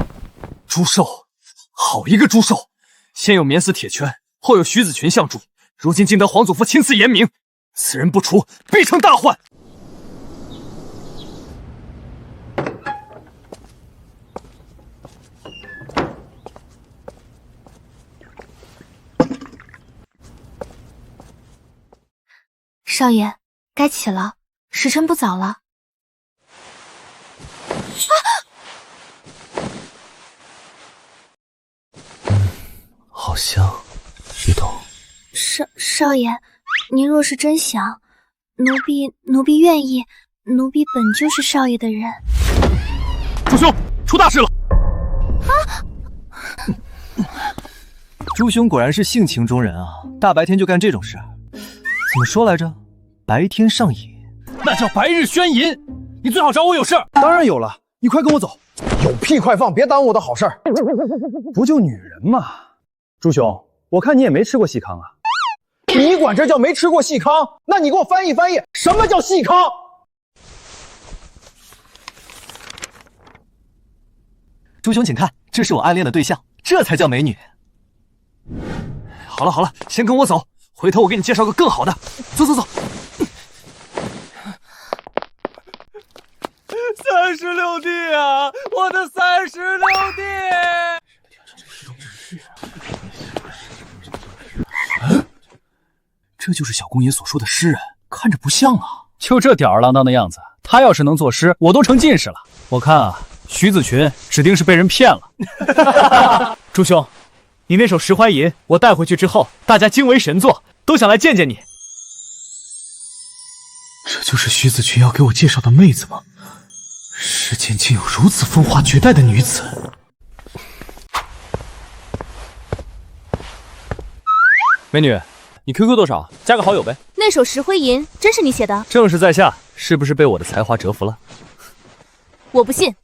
朱寿，好一个朱寿！先有免死铁券，后有徐子群相助，如今竟得皇祖父亲赐严明，此人不除，必成大患。少爷，该起了，时辰不早了。好香，别动。少爷，您若是真想，奴婢愿意，奴婢本就是少爷的人。朱兄，出大事了！朱兄果然是性情中人啊，大白天就干这种事，怎么说来着？白天上瘾，那叫白日宣淫。你最好找我有事。当然有了，你快跟我走。有屁快放，别耽误我的好事儿。不就女人嘛。朱兄，我看你也没吃过细糠啊。你管这叫没吃过细糠？那你给我翻译翻译，什么叫细糠？朱兄，请看，这是我暗恋的对象，这才叫美女。好了，先跟我走，回头我给你介绍个更好的。走。36弟啊，我的36弟！这就是小公爷所说的诗人，看着不像啊。就这吊儿郎当的样子，他要是能作诗，我都成进士了。我看啊，徐子群指定是被人骗了。朱兄，你那首《石怀吟》，我带回去之后，大家惊为神作，都想来见见你。这就是徐子群要给我介绍的妹子吗？世间竟有如此风华绝代的女子。美女，你 QQ 多少？加个好友呗。那首《石灰吟》真是你写的？正是在下，是不是被我的才华折服了？我不信，《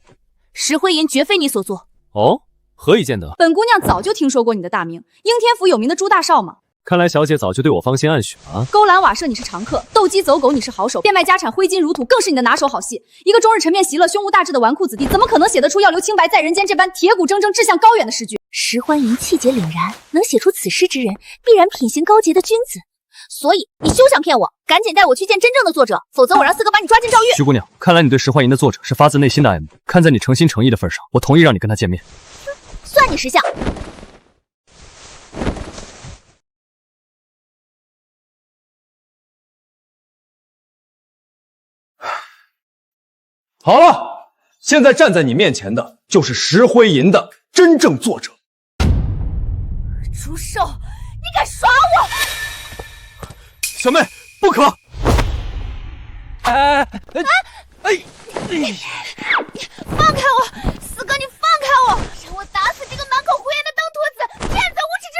石灰吟》绝非你所作。哦，何以见得？本姑娘早就听说过你的大名，应天府有名的朱大少嘛。看来小姐早就对我芳心暗许了。勾栏瓦舍你是常客，斗鸡走狗你是好手，变卖家产挥金如土更是你的拿手好戏。一个终日沉面习乐、胸无大志的纨绔子弟，怎么可能写得出要留清白在人间这般铁骨铮铮、志向高远的诗句？石欢吟气节凛然，能写出此诗之人，必然品行高洁的君子。所以你休想骗我，赶紧带我去见真正的作者，否则我让四哥把你抓进诏狱。徐姑娘，看来你对石怀吟的作者是发自内心的爱慕。看在你诚心诚意的份上，我同意让你跟他见面。算你识相。好了，现在站在你面前的就是《石灰吟》的真正作者。朱寿，你敢耍我！小妹，不可！你放开我！四哥，你放开我！让我打死这个满口胡言的登徒子，骗子无耻之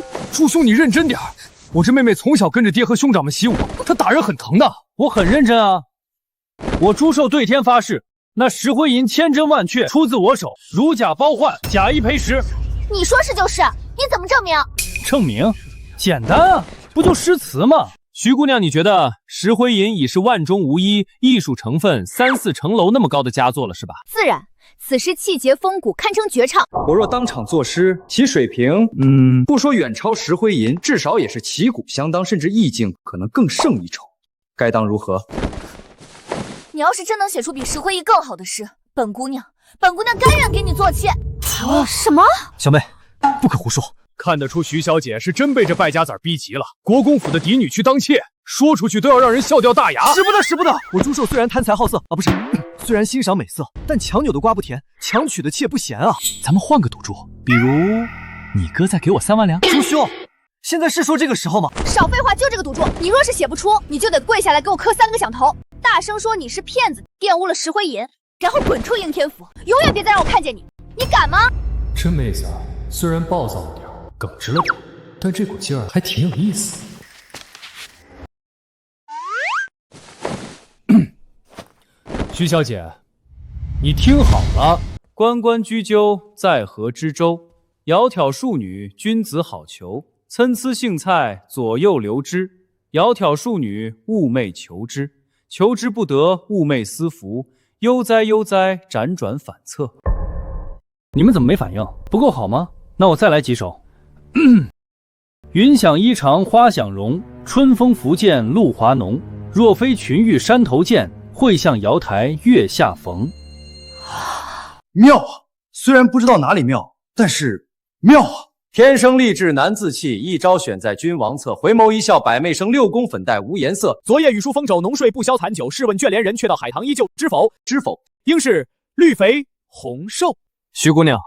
徒！朱兄，你认真点儿。我这妹妹从小跟着爹和兄长们习武，她打人很疼的。我很认真啊。我朱寿对天发誓，那石灰吟千真万确出自我手，如假包换，假一赔十。你说是就是，你怎么证明？证明？简单啊，不就诗词吗？徐姑娘，你觉得石灰吟已是万中无一、艺术成分3、4层楼那么高的佳作了，是吧？自然，此诗气节风骨，堪称绝唱。我若当场作诗，其水平，不说远超石灰吟，至少也是旗鼓相当，甚至意境可能更胜一筹。该当如何？你要是真能写出比石灰吟更好的诗，本姑娘甘愿给你做妾。什么？小妹，不可胡说。看得出徐小姐是真被这败家子逼急了。国公府的嫡女去当妾，说出去都要让人笑掉大牙。使不得，使不得！我朱寿虽然贪财好色啊，不是，虽然欣赏美色，但强扭的瓜不甜，强娶的妾不贤啊。咱们换个赌注，比如你哥再给我3万两。朱兄，现在是说这个时候吗？少废话，就这个赌注。你若是写不出，你就得跪下来给我磕3个响头，大声说你是骗子，玷污了石灰吟，然后滚出应天府，永远别再让我看见你。你敢吗？这妹子虽然暴躁了点，耿直了点，但这股劲儿还挺有意思。徐小姐，你听好了，关关雎鸠，在河之洲。窈窕淑女，君子好逑。参差荇菜，左右流之。窈窕淑女，寤寐求之。求之不得，寤寐思服。悠哉悠哉，辗转反侧。你们怎么没反应？不够好吗？那我再来几首。云想衣裳花想容，春风拂槛露华浓。若非群玉山头见，会向瑶台月下逢。妙啊！虽然不知道哪里妙，但是妙啊！天生丽质难自弃，一朝选在君王侧。回眸一笑百媚生，六宫粉黛无颜色。昨夜雨疏风骤，浓睡不消残酒。试问眷恋人，却道海棠依旧。知否？知否？应是绿肥红瘦。徐姑娘，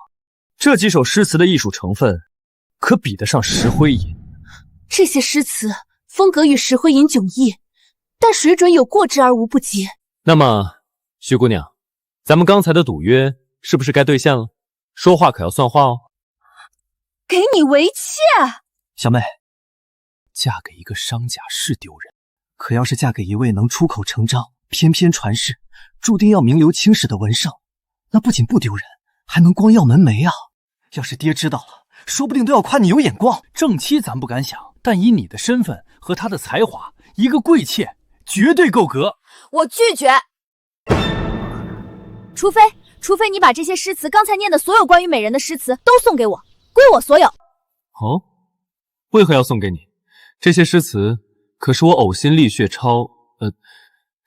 这几首诗词的艺术成分，可比得上石灰吟。这些诗词风格与石灰吟迥异，但水准有过之而无不及。那么，徐姑娘，咱们刚才的赌约是不是该兑现了？说话可要算话哦。给你为妾？小妹，嫁给一个商贾是丢人，可要是嫁给一位能出口成章、翩翩传世、注定要名留青史的文圣，那不仅不丢人，还能光耀门楣啊！要是爹知道了，说不定都要夸你有眼光。正妻咱不敢想，但以你的身份和他的才华，一个贵妾绝对够格。我拒绝。除非你把这些诗词刚才念的所有关于美人的诗词都送给我，归我所有。哦，为何要送给你？这些诗词可是我呕心沥血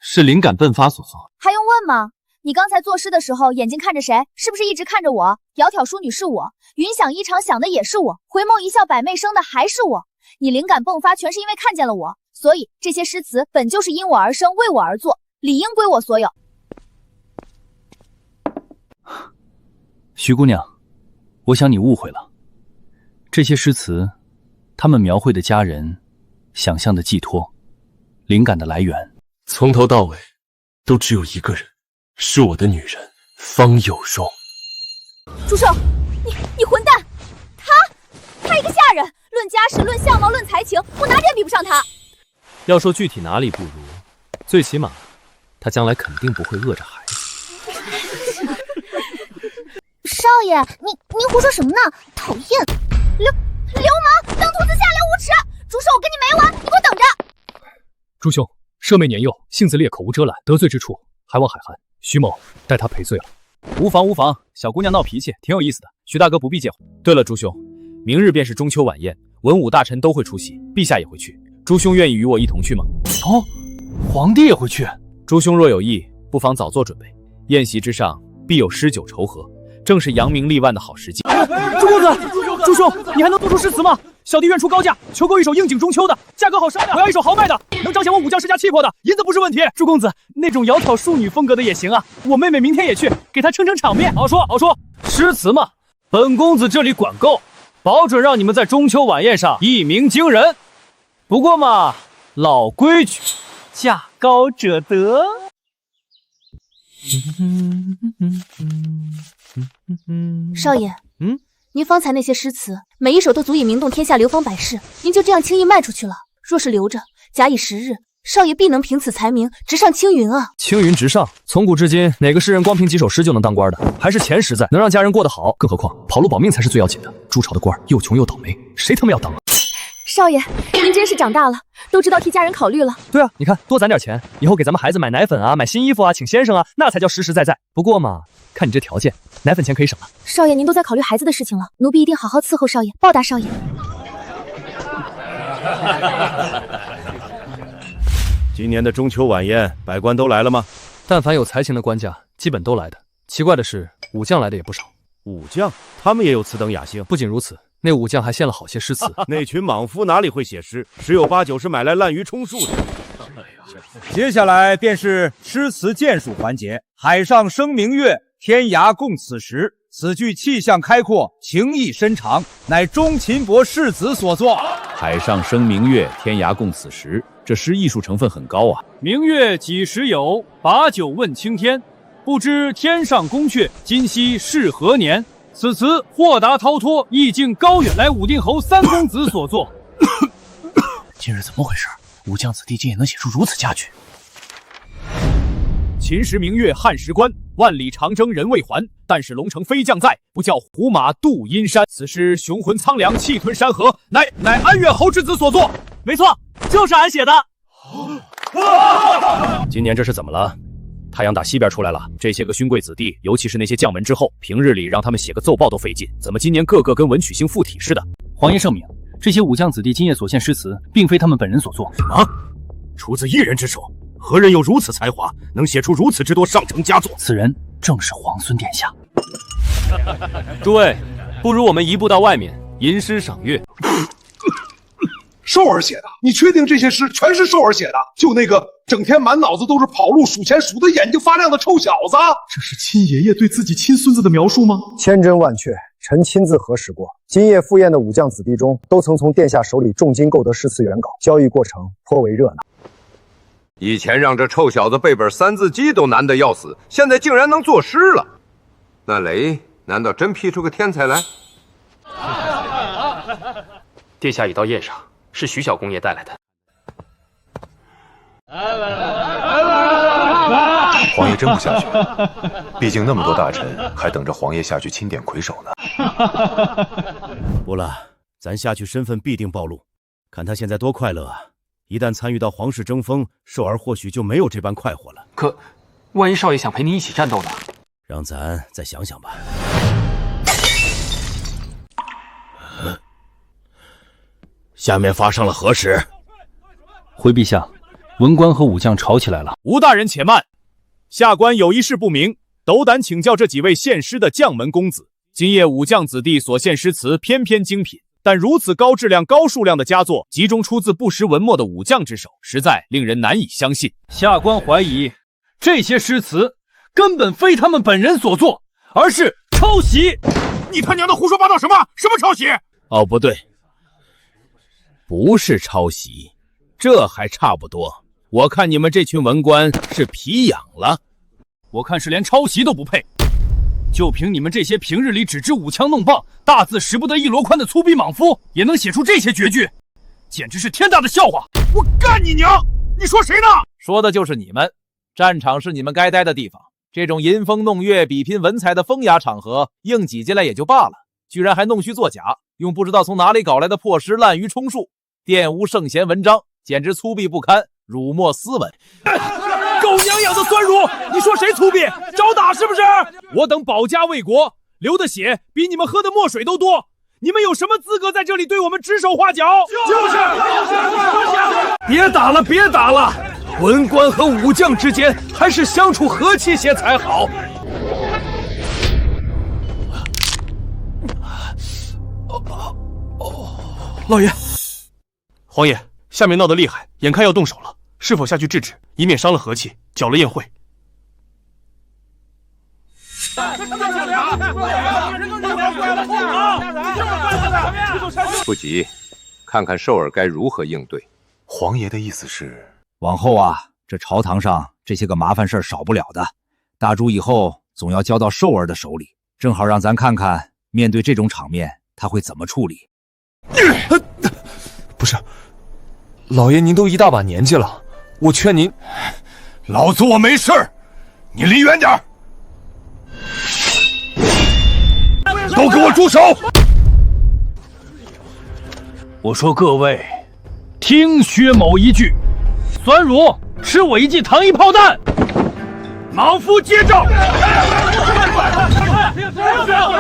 是灵感迸发所作。还用问吗？你刚才作诗的时候眼睛看着谁？是不是一直看着我？窈窕淑女是我，云想衣裳想的也是我，回眸一笑百媚生的还是我。你灵感迸发全是因为看见了我，所以这些诗词本就是因我而生，为我而作，理应归我所有。徐姑娘，我想你误会了。这些诗词，他们描绘的佳人，想象的寄托，灵感的来源，从头到尾都只有一个人，是我的女人方有容。朱寿，你混蛋！他一个下人，论家世，论相貌，论才情，我哪点比不上他？要说具体哪里不如，最起码他将来肯定不会饿着孩子。少爷，你胡说什么呢？讨厌！流氓，当兔子下流无耻！朱寿，我跟你没完，你给我等着！朱兄，舍妹年幼，性子烈，口无遮拦，得罪之处还望海涵。徐某待他赔罪了。无妨，小姑娘闹脾气挺有意思的，徐大哥不必介怀。对了，朱兄，明日便是中秋晚宴，文武大臣都会出席，陛下也会去。朱兄愿意与我一同去吗？哦，皇帝也会去。朱兄若有意，不妨早做准备。宴席之上必有诗酒酬和，正是扬名立万的好时机。朱公子，朱兄，你还能做出诗词吗？小弟愿出高价，求购一首应景中秋的，价格好商量。我要一首豪迈的，能彰显我武将世家气魄的，银子不是问题。朱公子，那种窈窕淑女风格的也行啊，我妹妹明天也去，给她撑撑场面。好说，诗词嘛，本公子这里管够，保准让你们在中秋晚宴上一鸣惊人。不过嘛，老规矩，价高者得。少爷，您方才那些诗词，每一首都足以名动天下流芳百世，您就这样轻易卖出去了？若是留着，假以时日，少爷必能凭此才名直上青云啊！青云直上，从古至今，哪个诗人光凭几首诗就能当官的？还是钱实在，能让家人过得好。更何况跑路保命才是最要紧的。朱朝的官又穷又倒霉，谁他妈要当啊？少爷，您真是长大了，都都知道替家人考虑了。对啊，你看多攒点钱，以后给咱们孩子买奶粉啊，买新衣服啊，请先生啊，那才叫实实在在。不过嘛，看你这条件，奶粉钱可以省了。少爷，您都在考虑孩子的事情了，奴婢一定好好伺候少爷，报答少爷。今年的中秋晚宴，百官都来了吗？但凡有才情的官家，基本都来的。奇怪的是，武将来的也不少。武将，他们也有此等雅兴。不仅如此，那武将还献了好些诗词。那群莽夫哪里会写诗？十有八九是买来滥竽充数的。接下来便是诗词鉴述环节。海上生明月，天涯共此时。此句气象开阔，情意深长，乃钟琴伯世子所作。海上生明月，天涯共此时。这诗艺术成分很高啊。明月几时有？把酒问青天。不知天上宫阙，今夕是何年？此词豁达滔脱，意境高远，来武定侯三公子所作。今日怎么回事？武将子弟竟也能写出如此佳句。秦时明月汉时关，万里长征人未还。但使龙城飞将在，不教胡马度阴山。此诗雄浑苍凉，气吞山河，乃安岳侯之子所作。没错，就是俺写的。今年这是怎么了？太阳打西边出来了，这些个勋贵子弟，尤其是那些将门之后，平日里让他们写个奏报都费劲，怎么今年个个跟文曲星附体似的？皇爷圣明，这些武将子弟今夜所献诗词，并非他们本人所作。什么？出自一人之手？何人有如此才华，能写出如此之多上乘佳作？此人正是皇孙殿下。诸位，不如我们移步到外面吟诗赏月。寿儿写的？你确定这些诗全是寿儿写的？就那个整天满脑子都是跑路数钱数得眼睛发亮的臭小子？这是亲爷爷对自己亲孙子的描述吗？千真万确，臣亲自核实过。今夜赴宴的武将子弟中，都曾从殿下手里重金购得诗词原稿，交易过程颇为热闹。以前让这臭小子背本三字经都难得要死，现在竟然能作诗了。那雷难道真批出个天才来？殿下已到宴上，是徐小公爷带来的。皇爷真不下去，毕竟那么多大臣还等着皇爷下去钦点魁首呢。不了，咱下去身份必定暴露。看他现在多快乐啊！一旦参与到皇室争锋，寿儿或许就没有这般快活了。可，万一少爷想陪你一起战斗呢？让咱再想想吧。下面发生了何事？回陛下，文官和武将吵起来了。吴大人且慢，下官有一事不明，斗胆请教这几位献诗的将门公子。今夜武将子弟所献诗词偏偏精品，但如此高质量、高数量的佳作，集中出自不识文墨的武将之手，实在令人难以相信。下官怀疑，这些诗词根本非他们本人所作，而是抄袭。你他娘的胡说八道什么？什么抄袭？哦，不对，不是抄袭，这还差不多。我看你们这群文官是皮痒了，我看是连抄袭都不配。就凭你们这些平日里只知舞枪弄棒、大字识不得一箩筐的粗鄙莽夫，也能写出这些绝句，简直是天大的笑话！我干你娘！你说谁呢？说的就是你们。战场是你们该待的地方，这种吟风弄月、比拼文采的风雅场合，硬挤进来也就罢了，居然还弄虚作假，用不知道从哪里搞来的破诗滥竽充数，玷污圣贤文章，简直粗鄙不堪，辱没斯文。狗娘养的酸乳！你说谁粗鄙？找打是不是？我等保家卫国，流的血比你们喝的墨水都多，你们有什么资格在这里对我们指手画脚？就是！别打了，别打了！文官和武将之间还是相处和气些才好。老爷，皇爷，下面闹得厉害，眼看要动手了，是否下去制止，以免伤了和气，搅了宴会？不急，看看寿儿该如何应对。皇爷的意思是，往后啊，这朝堂上这些个麻烦事少不了的，大珠以后总要交到寿儿的手里，正好让咱看看，面对这种场面他会怎么处理。不是，老爷您都一大把年纪了，我劝您，老子我没事儿，你离远点儿，都给我住手！我说各位，听薛某一句，酸乳吃我一记糖衣炮弹。莽夫接诏。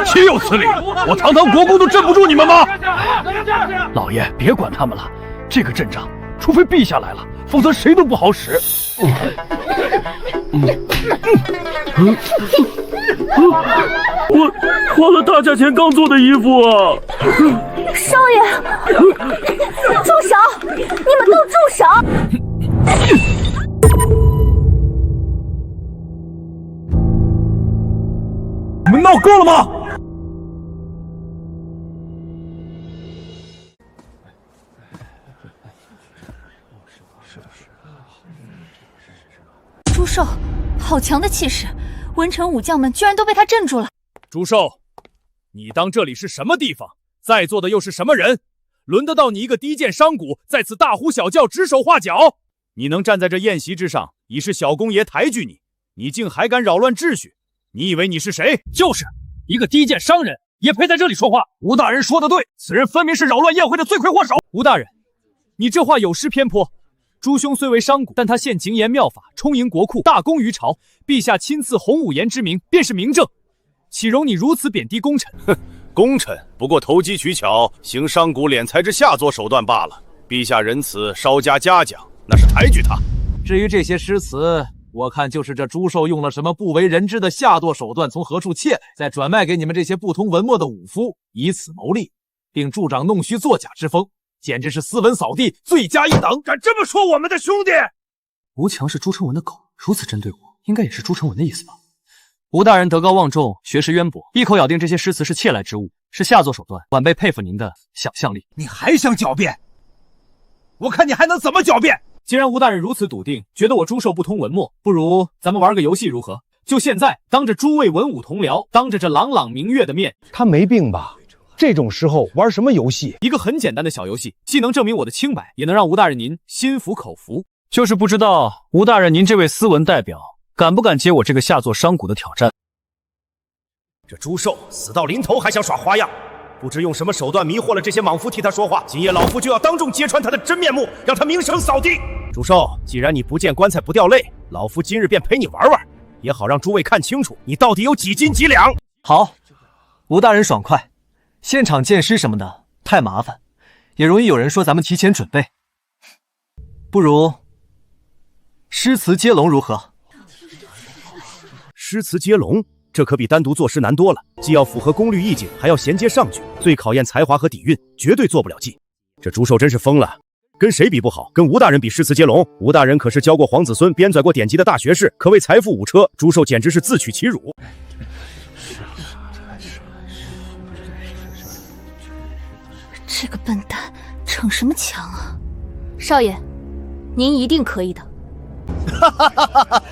岂有此理！我堂堂国公都镇不住你们吗？老爷，别管他们了。这个阵仗，除非陛下来了，否则谁都不好使。我花了大价钱刚做的衣服啊！少爷，住手！你们都住手！你们闹够了吗？朱寿，好强的气势，文臣武将们居然都被他镇住了。朱寿，你当这里是什么地方？在座的又是什么人？轮得到你一个低贱商贾在此大呼小叫、指手画脚？你能站在这宴席之上，已是小公爷抬举你，你竟还敢扰乱秩序？你以为你是谁？就是一个低贱商人，也配在这里说话？吴大人说的对，此人分明是扰乱宴会的罪魁祸首。吴大人，你这话有失偏颇。朱兄虽为商贾，但他现谨言妙法，充盈国库，大功于朝。陛下亲赐洪武言之名，便是明证，岂容你如此贬低功臣？哼，功臣不过投机取巧，行商贾敛财之下作手段罢了。陛下仁慈，稍加嘉奖，那是抬举他。至于这些诗词，我看就是这朱寿用了什么不为人知的下作手段，从何处窃来，再转卖给你们这些不通文墨的武夫，以此牟利，并助长弄虚作假之风，简直是斯文扫地，罪加一等。敢这么说我们的兄弟？吴强是朱成文的狗，如此针对我，应该也是朱成文的意思吧？吴大人德高望重，学识渊博，一口咬定这些诗词是窃来之物，是下作手段，晚辈佩服您的想象力。你还想狡辩？我看你还能怎么狡辩？既然吴大人如此笃定，觉得我朱寿不通文墨，不如咱们玩个游戏如何？就现在，当着诸位文武同僚，当着这朗朗明月的面，他没病吧？这种时候玩什么游戏？一个很简单的小游戏，既能证明我的清白，也能让吴大人您心服口服。就是不知道吴大人您这位斯文代表，敢不敢接我这个下作商贾的挑战？这朱寿死到临头还想耍花样，不知用什么手段迷惑了这些莽夫替他说话。今夜老夫就要当众揭穿他的真面目，让他名声扫地。朱寿，既然你不见棺材不掉泪，老夫今日便陪你玩玩，也好让诸位看清楚你到底有几斤几两。好，吴大人爽快。现场鉴尸什么的太麻烦，也容易有人说咱们提前准备。不如诗词接龙如何？诗词接龙，这可比单独作诗难多了，既要符合功律意境，还要衔接上句，最考验才华和底蕴，绝对做不了记。这朱寿真是疯了，跟谁比不好？跟吴大人比诗词接龙？吴大人可是教过皇子孙、编纂过典籍的大学士，可谓财富五车。朱寿简直是自取其辱。这个笨蛋逞什么强啊！少爷，您一定可以的。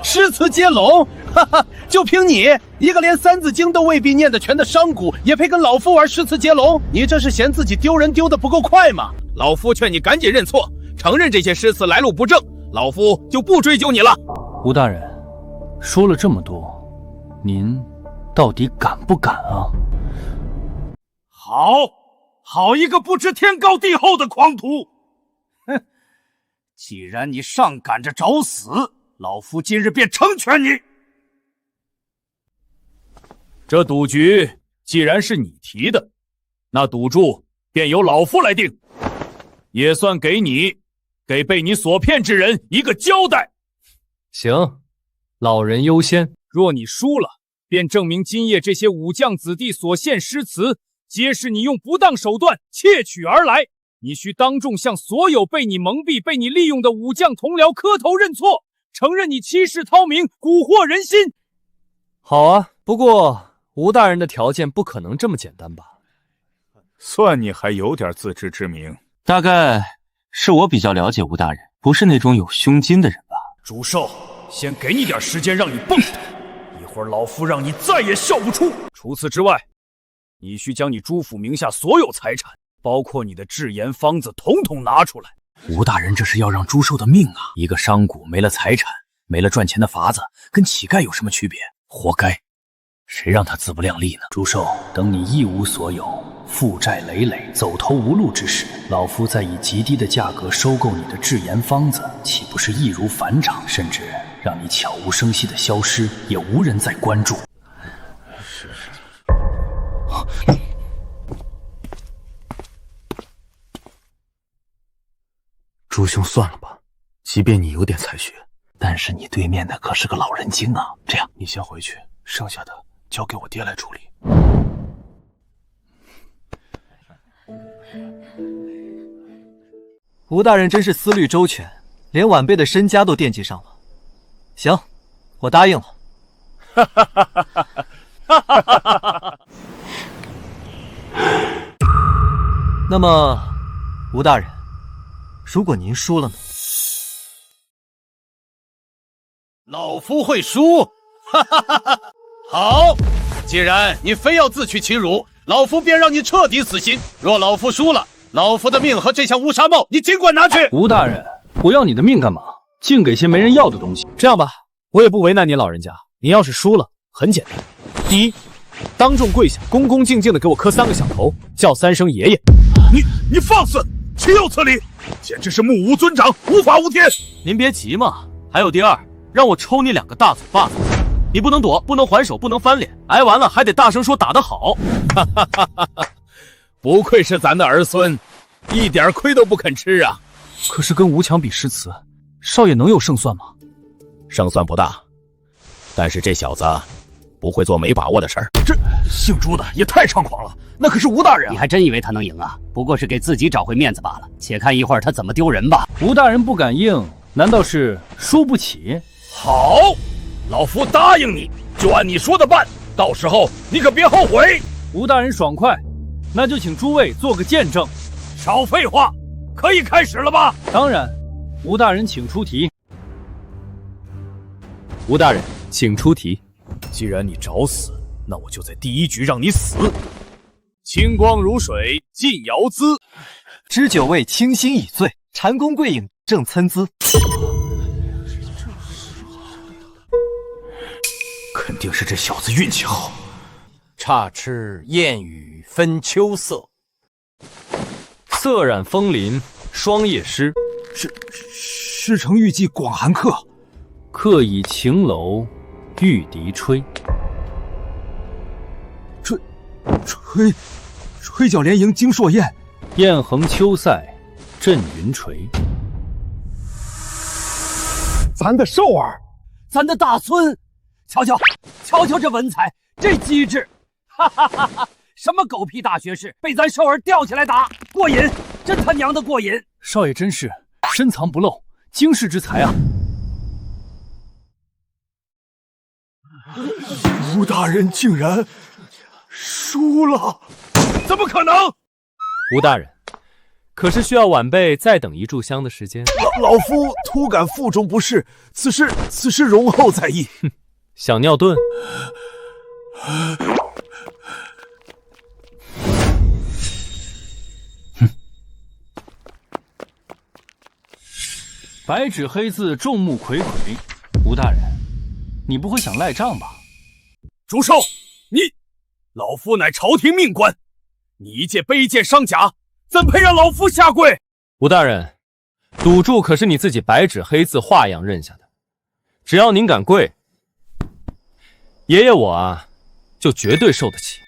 诗词接龙，就凭你一个连《三字经》都未必念得全的商贾，也配跟老夫玩诗词接龙？你这是嫌自己丢人丢得不够快吗？老夫劝你赶紧认错，承认这些诗词来路不正，老夫就不追究你了。吴大人，说了这么多，您到底敢不敢啊？好一个不知天高地厚的狂徒！哼，既然你上赶着找死，老夫今日便成全你。这赌局既然是你提的，那赌注便由老夫来定，也算给你，给被你所骗之人一个交代。行，老人优先。若你输了，便证明今夜这些武将子弟所献诗词，皆是你用不当手段窃取而来。你需当众向所有被你蒙蔽、被你利用的武将同僚磕头认错，承认你欺世掏名、蛊惑人心。好啊，不过吴大人的条件不可能这么简单吧？算你还有点自知之明。大概是我比较了解吴大人，不是那种有胸襟的人吧？朱寿，先给你点时间让你蹦跶，一会儿老夫让你再也笑不出。除此之外，你需将你朱府名下所有财产，包括你的制盐方子，统统拿出来。吴大人这是要让朱寿的命啊！一个商贾没了财产，没了赚钱的法子，跟乞丐有什么区别？活该！谁让他自不量力呢？朱寿，等你一无所有，负债累累、走投无路之时，老夫再以极低的价格收购你的制盐方子，岂不是易如反掌？甚至让你悄无声息的消失，也无人再关注。朱兄，算了吧，即便你有点才学，但是你对面的可是个老人精啊！这样，你先回去，剩下的交给我爹来处理。吴大人真是思虑周全，连晚辈的身家都惦记上了。行，我答应了。哈哈哈哈哈哈哈哈！那么，吴大人，如果您输了呢？老夫会输！哈哈哈哈！好，既然你非要自取其辱，老夫便让你彻底死心。若老夫输了，老夫的命和这箱乌纱帽，你尽管拿去。吴大人，我要你的命干嘛？净给些没人要的东西。这样吧，我也不为难您老人家。您要是输了，很简单，第一，当众跪下，恭恭敬敬的给我磕3个响头，叫3声爷爷。你放肆！岂有此理！简直是目无尊长，无法无天。您别急嘛，还有第二，让我抽你2个大嘴巴子。你不能躲，不能还手，不能翻脸，挨完了还得大声说打得好。哈哈哈哈哈！不愧是咱的儿孙，一点亏都不肯吃啊！可是跟吴强比诗词，少爷能有胜算吗？胜算不大，但是这小子不会做没把握的事儿。这姓朱的也太猖狂了，那可是吴大人啊！你还真以为他能赢啊？不过是给自己找回面子罢了。且看一会儿他怎么丢人吧。吴大人不敢应，难道是输不起？好，老夫答应你，就按你说的办。到时候你可别后悔。吴大人爽快，那就请诸位做个见证。少废话，可以开始了吧？当然，吴大人请出题。吴大人，请出题。既然你找死，那我就在第一局让你死。清光如水，尽瑶姿。知酒味，清新已醉，蟾宫桂影正参差。肯定是这小子运气好。差吃燕语分秋色，色染枫林霜叶湿。诗成玉记广寒客。客倚晴楼玉笛吹。吹角连营惊朔宴。雁横秋塞震云垂。咱的寿儿，咱的大孙，瞧瞧这文采，这机智，哈哈哈哈！什么狗屁大学士，被咱寿儿吊起来打，过瘾，真他娘的过瘾！少爷真是深藏不露，惊世之才啊！吴大人竟然输了，怎么可能？吴大人，可是需要晚辈再等一炷香的时间。老夫突感腹中不适，此事容后再议。哼，想尿遁？白纸黑字，众目睽睽。吴大人，你不会想赖账吧？朱寿，你，老夫乃朝廷命官，你一介卑贱商贾，怎配让老夫下跪？吴大人，赌注可是你自己白纸黑字画样认下的，只要您敢跪，爷爷我啊，就绝对受得起。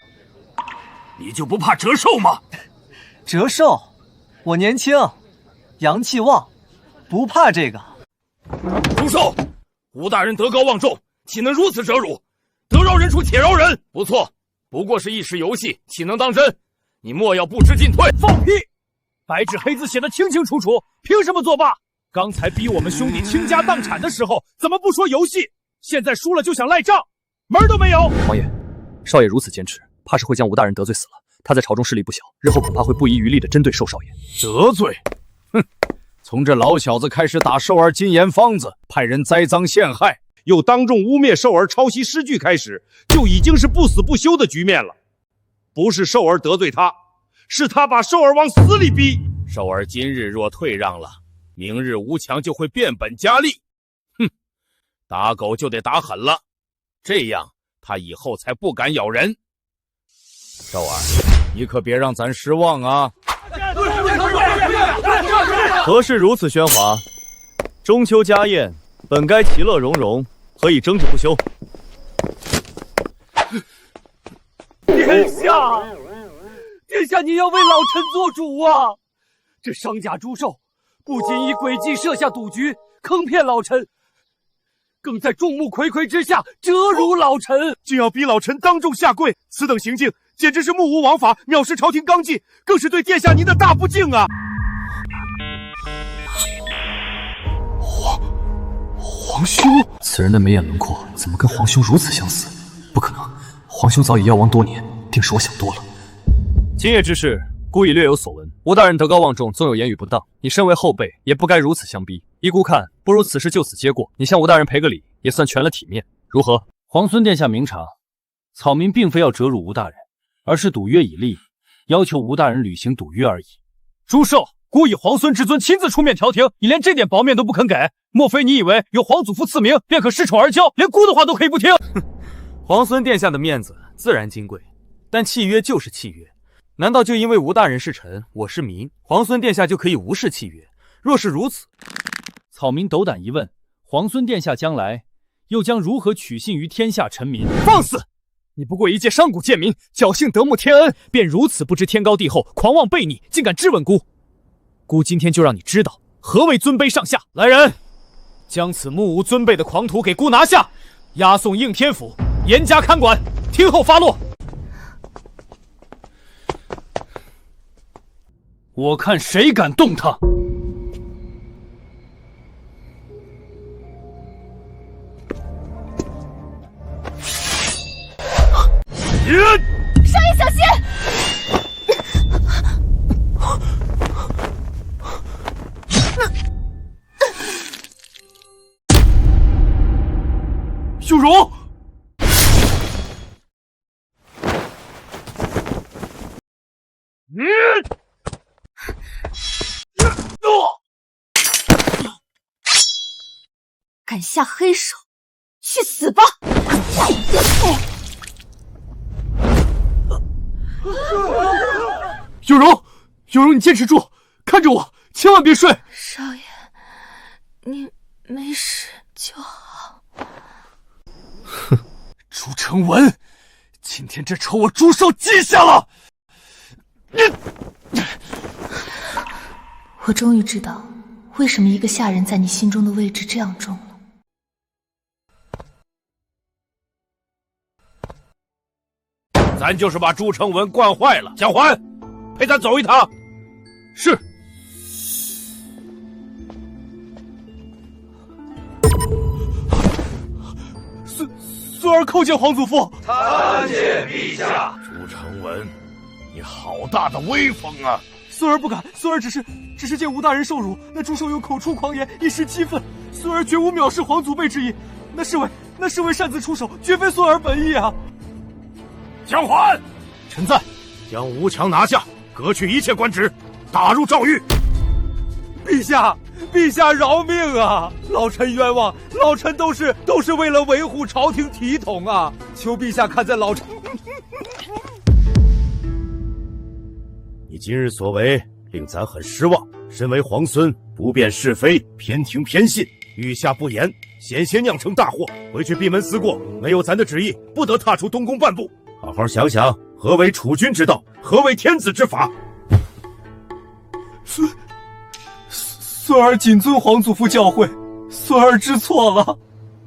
你就不怕折寿吗？折寿？我年轻，阳气旺，不怕这个。朱寿，吴大人德高望重，岂能如此折辱？得饶人处且饶人。不错，不过是一时游戏，岂能当真？你莫要不知进退。放屁！白纸黑字写得清清楚楚，凭什么作罢？刚才逼我们兄弟倾家荡产的时候，怎么不说游戏？现在输了就想赖账，门儿都没有！王爷，少爷如此坚持，怕是会将吴大人得罪死了。他在朝中势力不小，日后恐怕会不遗余力地针对寿少爷。得罪？哼！从这老小子开始打寿儿金言方子，派人栽赃陷害，又当众污蔑寿儿抄袭诗句开始，就已经是不死不休的局面了。不是寿儿得罪他，是他把寿儿往死里逼。寿儿今日若退让了，明日吴强就会变本加厉。哼，打狗就得打狠了，这样他以后才不敢咬人。寿儿，你可别让咱失望啊！何事如此喧哗？中秋家宴本该其乐融融，何以争执不休？殿下，殿下，你要为老臣做主啊！这商贾朱寿不仅以诡计设下赌局，坑骗老臣，更在众目睽睽之下折辱老臣，竟要逼老臣当众下跪，此等行径简直是目无王法，藐视朝廷纲纪，更是对殿下您的大不敬啊！皇兄，此人的眉眼轮廓怎么跟皇兄如此相似？不可能，皇兄早已夭亡多年，定是我想多了。今夜之事，孤已略有所闻。吴大人德高望重，纵有言语不当，你身为后辈，也不该如此相逼。依孤看，不如此事就此结过，你向吴大人赔个礼，也算全了体面，如何？皇孙殿下明察，草民并非要折辱吴大人，而是赌约已立，要求吴大人履行赌约而已。朱寿，孤以皇孙之尊亲自出面调停，你连这点薄面都不肯给，莫非你以为有皇祖父赐名便可恃宠而骄，连孤的话都可以不听？皇孙殿下的面子自然金贵，但契约就是契约，难道就因为吴大人是臣，我是民，皇孙殿下就可以无视契约？若是如此，草民斗胆一问，皇孙殿下将来又将如何取信于天下臣民？放肆！你不过一介商贾贱民，侥幸得慕天恩，便如此不知天高地厚，狂妄悖逆，竟敢质问孤。孤今天就让你知道何谓尊卑上下。来人，将此目无尊卑的狂徒给孤拿下，押送应天府，严加看管，听候发落。我看谁敢动他！少爷小心！有容！敢下黑手，去死吧！有容，有容，你坚持住，看着我，千万别睡。少爷，你没事就好。哼，朱成文，今天这仇我朱寿记下了。我终于知道，为什么一个下人在你心中的位置这样重了。咱就是把朱成文惯坏了。小环，陪咱走一趟。是。孙儿叩见皇祖父。参见陛下。朱成文，你好大的威风啊！孙儿不敢，孙儿只是见吴大人受辱，那朱寿又口出狂言，一时激愤，孙儿绝无藐视皇祖辈之意。那侍卫擅自出手，绝非孙儿本意啊！蒋环，臣在。将吴强拿下，革去一切官职，打入诏狱。陛下，陛下饶命啊！老臣冤枉，老臣都是为了维护朝廷体统啊！求陛下看在老臣。你今日所为令咱很失望。身为皇孙，不辨是非，偏听偏信，御下不严，险些酿成大祸。回去闭门思过，没有咱的旨意，不得踏出东宫半步。好好想想，何为储君之道，何为天子之法。孙儿谨遵皇祖父教诲，孙儿知错了。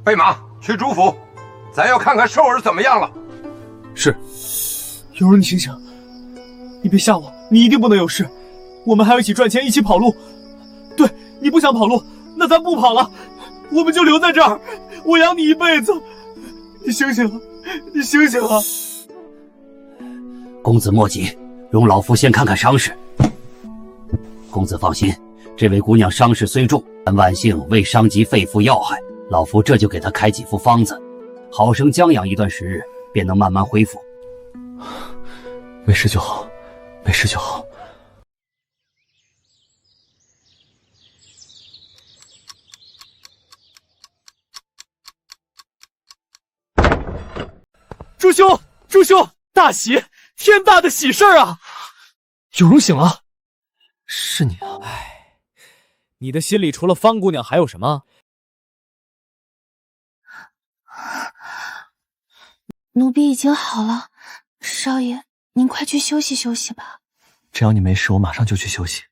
备马去主府，咱要看看寿儿怎么样了。是。有容，你醒醒，你别吓我，你一定不能有事。我们还要一起赚钱，一起跑路。对，你不想跑路，那咱不跑了，我们就留在这儿，我养你一辈子。你醒醒啊，你醒醒啊！公子莫急，容老夫先看看伤势。公子放心，这位姑娘伤势虽重，但万幸未伤及肺腑要害，老夫这就给她开几副方子，好生将养一段时日，便能慢慢恢复。没事就好，没事就好。朱兄，朱兄，大喜！天大的喜事儿啊！有容醒了，是你啊！唉，你的心里除了方姑娘还有什么？奴婢已经好了，少爷，您快去休息休息吧。只要你没事，我马上就去休息。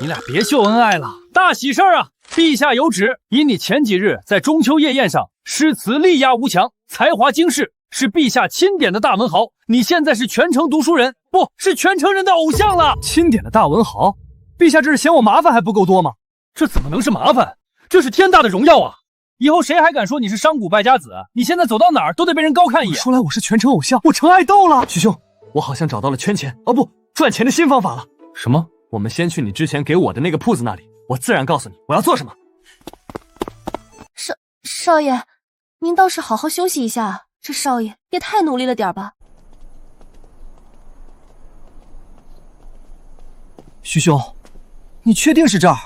你俩别秀恩爱了，大喜事儿啊！陛下有旨，以你前几日在中秋夜宴上诗词力压吴强，才华惊世，是陛下钦点的大文豪。你现在是全城读书人，不是全城人的偶像了。钦点的大文豪，陛下这是嫌我麻烦还不够多吗？这怎么能是麻烦？这是天大的荣耀啊！以后谁还敢说你是商贾败家子？你现在走到哪儿都得被人高看一眼。说来我是全城偶像，我成爱豆了。徐兄，我好像找到了圈钱，哦不，赚钱的新方法了。什么？我们先去你之前给我的那个铺子那里，我自然告诉你我要做什么。少爷，您倒是好好休息一下啊！这少爷也太努力了点吧？徐兄，你确定是这儿？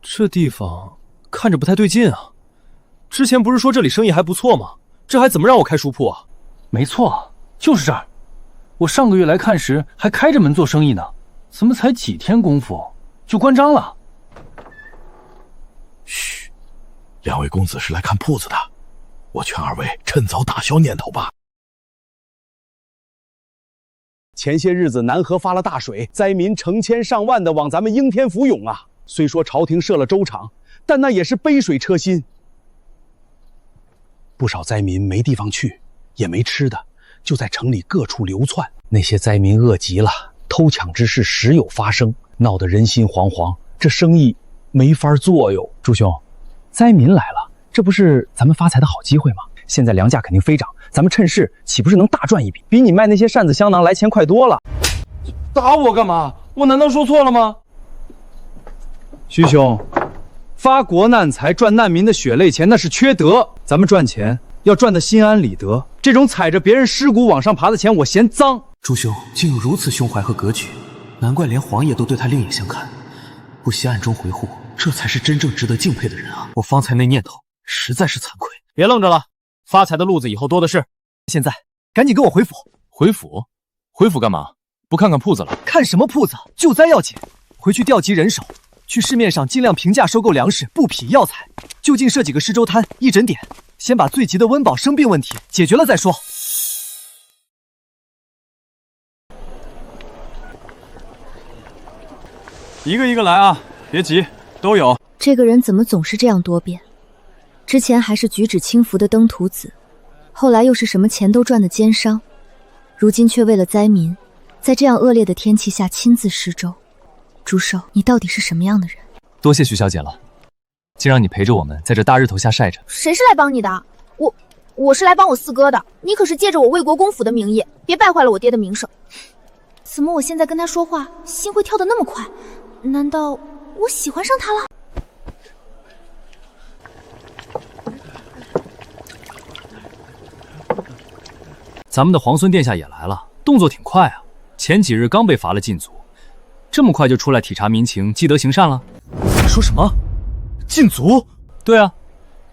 这地方看着不太对劲啊！之前不是说这里生意还不错吗？这还怎么让我开书铺啊？没错，就是这儿。我上个月来看时还开着门做生意呢，怎么才几天功夫就关张了？嘘，两位公子是来看铺子的，我劝二位趁早打消念头吧。前些日子南河发了大水，灾民成千上万的往咱们应天府涌啊。虽说朝廷设了粥厂，但那也是杯水车薪。不少灾民没地方去，也没吃的，就在城里各处流窜。那些灾民饿极了，偷抢之事时有发生，闹得人心惶惶，这生意没法做哟。朱兄，灾民来了，这不是咱们发财的好机会吗？现在粮价肯定飞涨，咱们趁势岂不是能大赚一笔？比你卖那些扇子香囊来钱快多了。打我干嘛？我难道说错了吗？徐兄，发国难财赚难民的血泪钱那是缺德，咱们赚钱要赚得心安理得。这种踩着别人尸骨往上爬的钱，我嫌脏。朱兄竟有如此胸怀和格局，难怪连皇爷都对他另眼相看，不惜暗中回护，这才是真正值得敬佩的人啊！我方才那念头实在是惭愧。别愣着了，发财的路子以后多的是。现在赶紧给我回府！回府？回府干嘛？不看看铺子了？看什么铺子？救灾要紧，回去调集人手，去市面上尽量平价收购粮食、布匹、药材，就近设几个施粥摊，一整点，先把最急的温饱生病问题解决了再说。一个一个来啊，别急，都有。这个人怎么总是这样多变？之前还是举止轻浮的登徒子，后来又是什么钱都赚的奸商，如今却为了灾民，在这样恶劣的天气下亲自施粥。朱寿，你到底是什么样的人？多谢徐小姐了，竟让你陪着我们在这大日头下晒着。谁是来帮你的？我是来帮我四哥的。你可是借着我魏国公府的名义，别败坏了我爹的名声。怎么我现在跟他说话，心会跳得那么快？难道我喜欢上他了？咱们的皇孙殿下也来了，动作挺快啊！前几日刚被罚了禁足，这么快就出来体察民情、积德行善了？你说什么？禁足？对啊，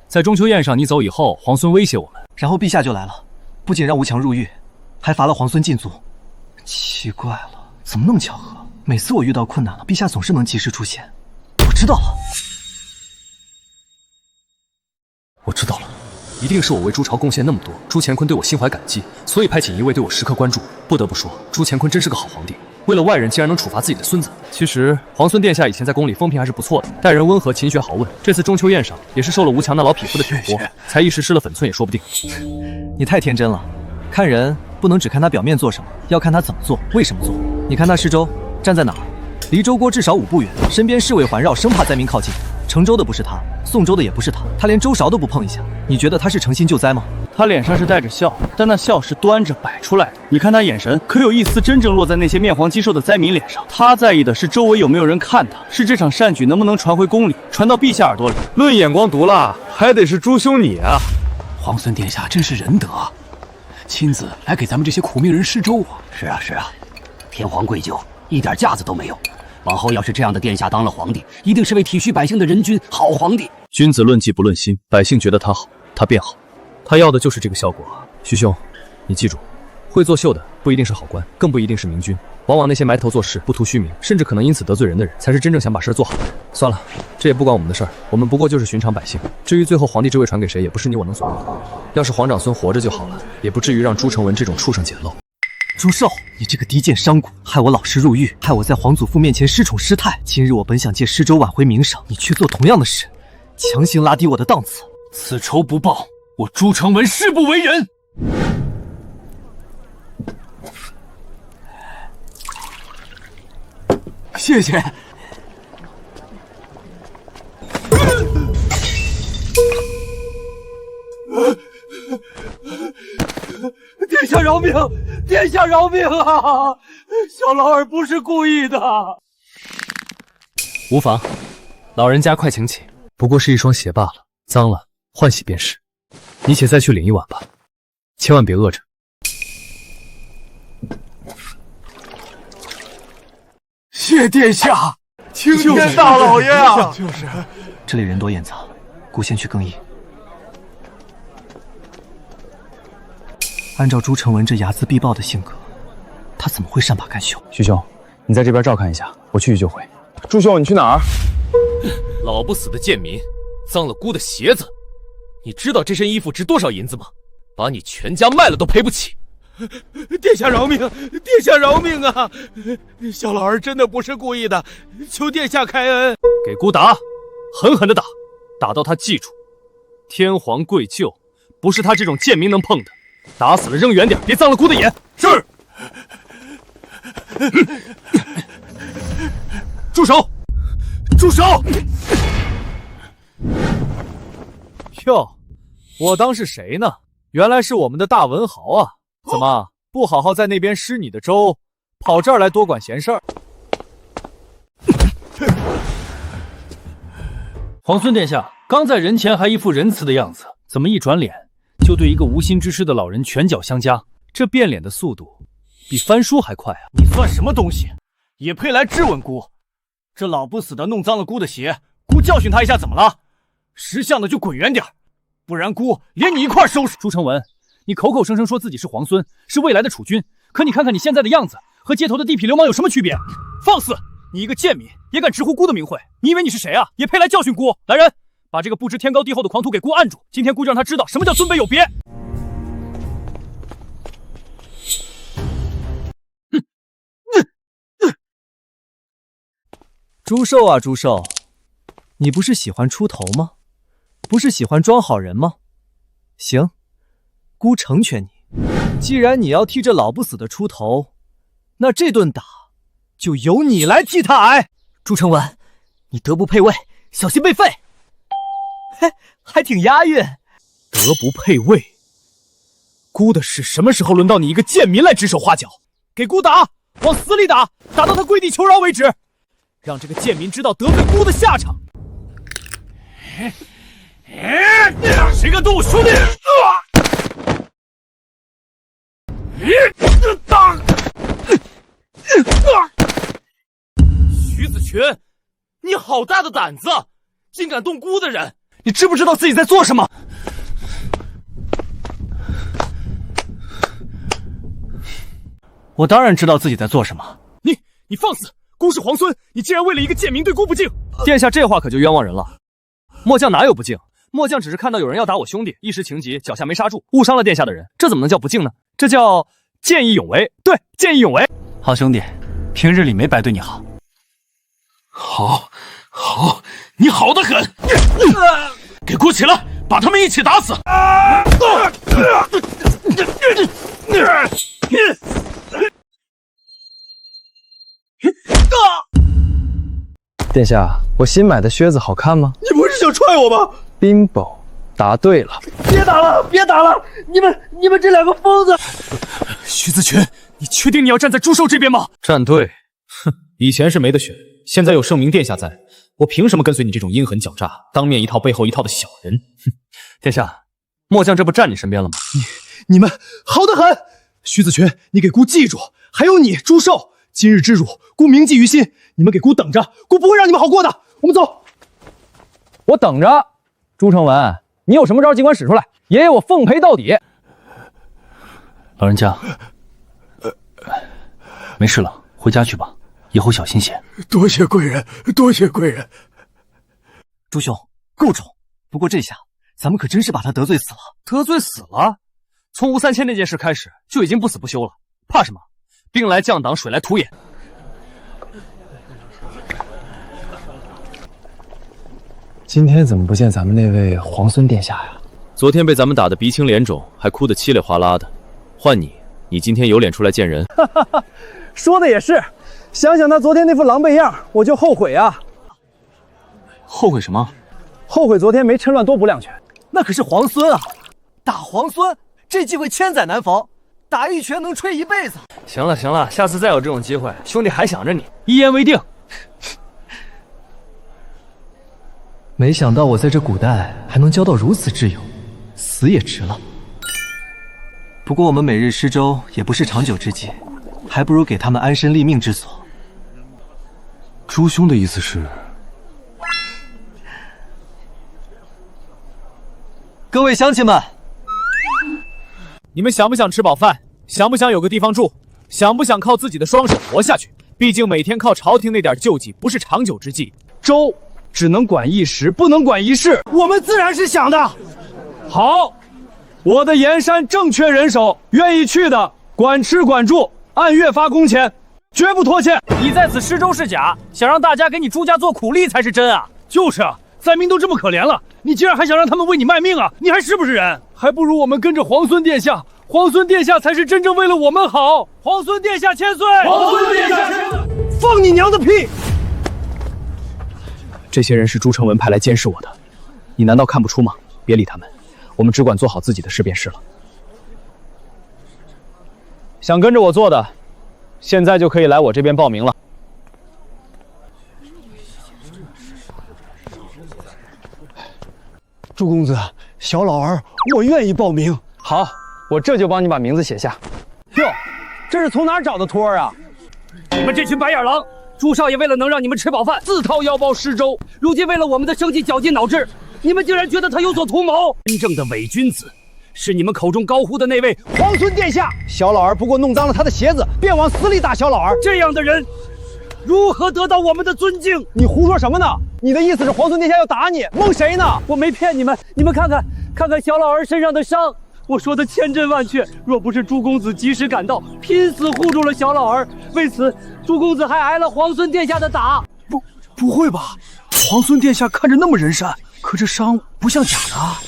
在中秋宴上你走以后，皇孙威胁我们，然后陛下就来了，不仅让吴强入狱，还罚了皇孙禁足。奇怪了，怎么那么巧合？每次我遇到困难了，陛下总是能及时出现。我知道了，我知道了。一定是我为朱朝贡献那么多，朱乾坤对我心怀感激，所以派遣一位对我时刻关注。不得不说，朱乾坤真是个好皇帝，为了外人竟然能处罚自己的孙子。其实皇孙殿下以前在宫里风评还是不错的，待人温和，勤学好问。这次中秋宴上也是受了吴强那老匹夫的挑拨，才一时失了分寸也说不定。你太天真了，看人不能只看他表面做什么，要看他怎么做，为什么做。你看他施粥站在哪儿，离粥锅至少5步远，身边侍卫环绕，生怕灾民靠近。盛粥的不是他，送粥的也不是他，他连粥勺都不碰一下。你觉得他是诚心救灾吗？他脸上是带着笑，但那笑是端着摆出来的。你看他眼神，可有一丝真正落在那些面黄肌瘦的灾民脸上。他在意的是周围有没有人看他，是这场善举能不能传回宫里，传到陛下耳朵里。论眼光毒辣，还得是朱兄你啊！皇孙殿下真是仁德啊，亲自来给咱们这些苦命人施粥啊！是啊是啊，天皇贵胄，一点架子都没有。往后要是这样的殿下当了皇帝，一定是为体恤百姓的仁君，好皇帝。君子论迹不论心，百姓觉得他好，他便好。他要的就是这个效果。徐兄，你记住，会作秀的不一定是好官，更不一定是明君。往往那些埋头做事、不图虚名，甚至可能因此得罪人的人，才是真正想把事做好的人。算了，这也不关我们的事儿，我们不过就是寻常百姓。至于最后皇帝之位传给谁，也不是你我能所为。要是皇长孙活着就好了，也不至于让朱成文这种畜生捡漏。朱寿，你这个低贱商贾，害我老师入狱，害我在皇祖父面前失宠失态。今日我本想借施粥挽回名声，你却做同样的事，强行拉低我的档次。此仇不报，我朱成文誓不为人。谢谢。殿下饶命！殿下饶命啊！小老儿不是故意的。无妨，老人家快请起，不过是一双鞋罢了，脏了换洗便是。你且再去领一碗吧，千万别饿着。谢殿下，青天大老爷啊！就是，这里人多眼杂，姑先去更衣。按照朱成文这睚眦必报的性格，他怎么会善罢甘休？徐兄，你在这边照看一下，我去就回。朱兄，你去哪儿？老不死的贱民，脏了姑的鞋子！你知道这身衣服值多少银子吗？把你全家卖了都赔不起。殿下饶命！殿下饶命啊！小老儿真的不是故意的，求殿下开恩。给姑打，狠狠的打，打到他记住，天皇贵胄不是他这种贱民能碰的。打死了扔远点，别脏了姑的眼。是。住手！住手！哟，我当是谁呢？原来是我们的大文豪啊！怎么不好好在那边施你的粥，跑这儿来多管闲事儿？皇孙殿下，刚在人前还一副仁慈的样子，怎么一转脸就对一个无心之失的老人拳脚相加？这变脸的速度比翻书还快啊！你算什么东西，也配来质问姑？这老不死的弄脏了姑的鞋，姑教训他一下怎么了？识相的就滚远点，不然姑连你一块收拾。朱成文，你口口声声说自己是皇孙，是未来的储君，可你看看你现在的样子，和街头的地痞流氓有什么区别？放肆！你一个贱民，也敢直呼姑的名讳？你以为你是谁啊？也配来教训姑？来人，把这个不知天高地厚的狂徒给姑按住！今天姑就让他知道什么叫尊卑有别。朱寿啊，朱寿，你不是喜欢出头吗？不是喜欢装好人吗？行，姑成全你。既然你要替这老不死的出头，那这顿打就由你来替他挨。朱成文，你德不配位，小心被废。嘿，还挺押韵。德不配位，姑的事什么时候轮到你一个贱民来指手画脚？给姑打，往死里打，打到他跪地求饶为止，让这个贱民知道得罪姑的下场。谁敢动我兄弟？徐子群，你好大的胆子，竟敢动姑的人！你知不知道自己在做什么？我当然知道自己在做什么。你放肆！姑是皇孙，你竟然为了一个贱民对姑不敬！殿下这话可就冤枉人了。末将哪有不敬？末将只是看到有人要打我兄弟，一时情急，脚下没刹住，误伤了殿下的人，这怎么能叫不敬呢？这叫见义勇为。对，见义勇为。好兄弟，平日里没白对你好。好，你好得很！给姑起来，把他们一起打死！殿下，我新买的靴子好看吗？你不是想踹我吗？ Bimbo， 答对了。别打了，别打了！你们这两个疯子！徐子群，你确定你要站在朱寿这边吗？站队。哼，以前是没得选，现在有圣明殿下在，我凭什么跟随你这种阴狠狡诈、当面一套背后一套的小人？哼，殿下，末将这不站你身边了吗？你们好得很！徐子群，你给姑记住，还有你朱寿，今日之辱，姑铭记于心。你们给姑等着，姑不会让你们好过的。我们走。我等着。朱成文，你有什么招尽管使出来，爷爷我奉陪到底。老人家，没事了，回家去吧，以后小心些。多谢贵人，多谢贵人。朱兄，够重，不过这下咱们可真是把他得罪死了。得罪死了？从吴三千那件事开始就已经不死不休了，怕什么？兵来将挡，水来土掩。今天怎么不见咱们那位皇孙殿下呀？昨天被咱们打得鼻青脸肿，还哭得稀里哗啦的。换你，你今天有脸出来见人？说的也是，想想他昨天那副狼狈样，我就后悔啊。后悔什么？后悔昨天没趁乱多补2拳。那可是皇孙啊，打皇孙，这机会千载难逢，打一拳能吹一辈子。行了行了，下次再有这种机会，兄弟还想着你。一言为定。没想到我在这古代还能交到如此挚友，死也值了。不过我们每日施粥也不是长久之计，还不如给他们安身立命之所。朱兄的意思是？各位乡亲们，你们想不想吃饱饭？想不想有个地方住？想不想靠自己的双手活下去？毕竟每天靠朝廷那点救济不是长久之计。粥只能管一时，不能管一世。我们自然是想的。好，我的盐山正缺人手，愿意去的管吃管住，按月发工钱，绝不拖欠。你在此施粥是假，想让大家给你朱家做苦力才是真啊！就是啊，灾民都这么可怜了，你竟然还想让他们为你卖命啊！你还是不是人？还不如我们跟着皇孙殿下，皇孙殿下才是真正为了我们好。皇孙殿下千岁！皇孙殿下千岁！放你娘的屁！这些人是朱承文派来监视我的，你难道看不出吗？别理他们，我们只管做好自己的事便是了。想跟着我做的，现在就可以来我这边报名了。朱公子，小老儿我愿意报名。好，我这就帮你把名字写下。哟，这是从哪儿找的托儿啊？你们这群白眼狼！朱少爷为了能让你们吃饱饭，自掏腰包施粥。如今为了我们的生计绞尽脑汁，你们竟然觉得他有所图谋。真正的伪君子，是你们口中高呼的那位皇孙殿下。小老儿不过弄脏了他的鞋子，便往死里打小老儿。这样的人，如何得到我们的尊敬？你胡说什么呢？你的意思是皇孙殿下要打你？蒙谁呢？我没骗你们，你们看看小老儿身上的伤。我说的千真万确，若不是朱公子及时赶到，拼死护住了小老儿，为此朱公子还挨了皇孙殿下的打。不会吧？皇孙殿下看着那么仁善，可这伤不像假的啊。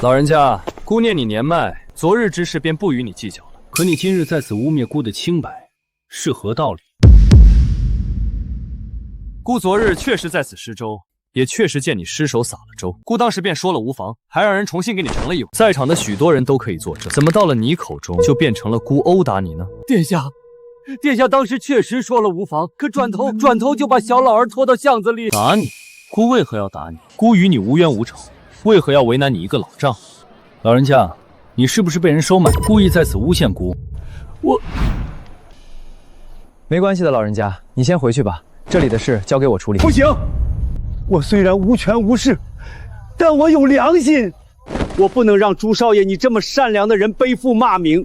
老人家，姑念你年迈，昨日之事便不与你计较了。可你今日在此污蔑姑的清白，是何道理？姑昨日确实在此施粥，也确实见你失手洒了粥。姑当时便说了无妨，还让人重新给你盛了一碗。在场的许多人都可以作证，怎么到了你口中就变成了姑殴打你呢？殿下当时确实说了无妨，可转头就把小老儿拖到巷子里打你。姑为何要打你？姑与你无冤无仇，为何要为难你一个老丈？老人家，你是不是被人收买，故意在此诬陷姑？没关系的，老人家，你先回去吧，这里的事交给我处理。不行，我虽然无权无势，但我有良心，我不能让朱少爷你这么善良的人背负骂名。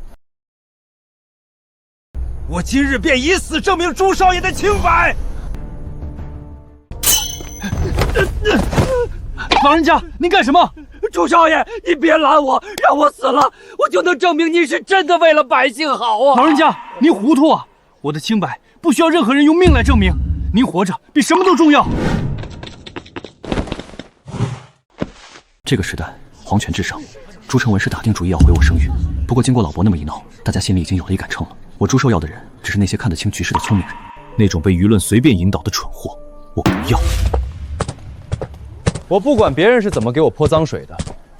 我今日便以死证明朱少爷的清白。老人家，您干什么？朱少爷，你别拦我，让我死了，我就能证明你是真的为了百姓好啊！老人家，您糊涂啊！我的清白不需要任何人用命来证明，您活着比什么都重要。这个时代，皇权至上，朱承文是打定主意要毁我声誉。不过经过老伯那么一闹，大家心里已经有了一杆秤了。我朱寿要的人，只是那些看得清局势的聪明人，那种被舆论随便引导的蠢货，我不要。我不管别人是怎么给我泼脏水的，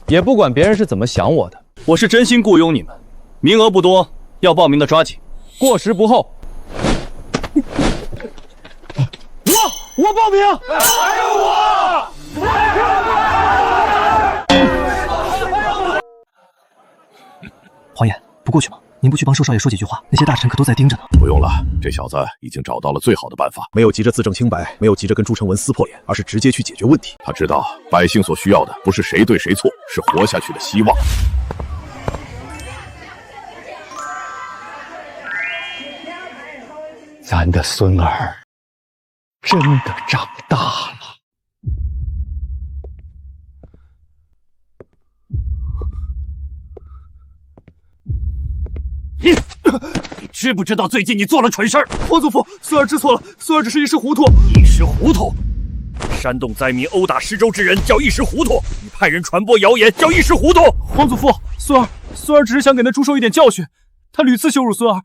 也不管别人是怎么想我的。我是真心雇佣你们，名额不多，要报名的抓紧，过时不候。我报名，还有我。黄岩，不过去吗？您不去帮寿少爷说几句话，那些大臣可都在盯着呢。不用了，这小子已经找到了最好的办法，没有急着自证清白，没有急着跟朱成文撕破脸，而是直接去解决问题。他知道百姓所需要的不是谁对谁错，是活下去的希望。咱的孙儿真的长大了。你知不知道最近你做了蠢事儿？皇祖父，孙儿知错了，孙儿只是一时糊涂。一时糊涂？煽动灾民殴打施州之人叫一时糊涂，你派人传播谣言叫一时糊涂。皇祖父，孙儿只是想给那朱寿一点教训，他屡次羞辱孙儿，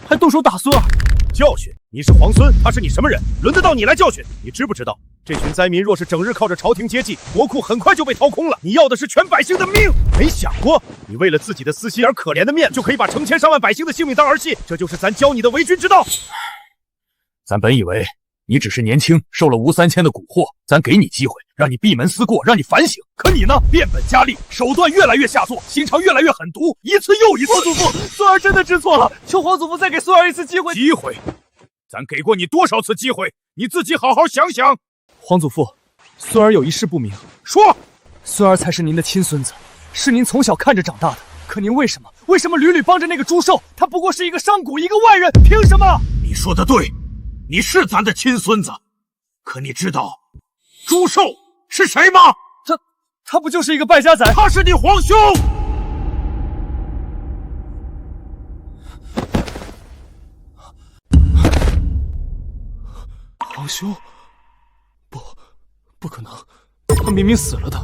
还动手打孙儿。教训？你是皇孙，他是你什么人？轮得到你来教训？你知不知道，这群灾民若是整日靠着朝廷接济，国库很快就被掏空了。你要的是全百姓的命，没想过你为了自己的私心而可怜的面，就可以把成千上万百姓的性命当儿戏。这就是咱教你的为君之道。咱本以为你只是年轻，受了吴3000的蛊惑，咱给你机会，让你闭门思过，让你反省。可你呢，变本加厉，手段越来越下作，心肠越来越狠毒，一次又一次。皇祖父，孙儿真的知错了，求皇祖父再给孙儿一次机会。机会？咱给过你多少次机会？你自己好好想想。皇祖父，孙儿有一事不明。说。孙儿才是您的亲孙子，是您从小看着长大的。可您为什么屡屡帮着那个朱寿？他不过是一个商贾，一个外人，凭什么？你说的对，你是咱的亲孙子。可你知道朱寿是谁吗？他不就是一个败家仔？他是你皇兄。皇兄？不可能，他明明死了的，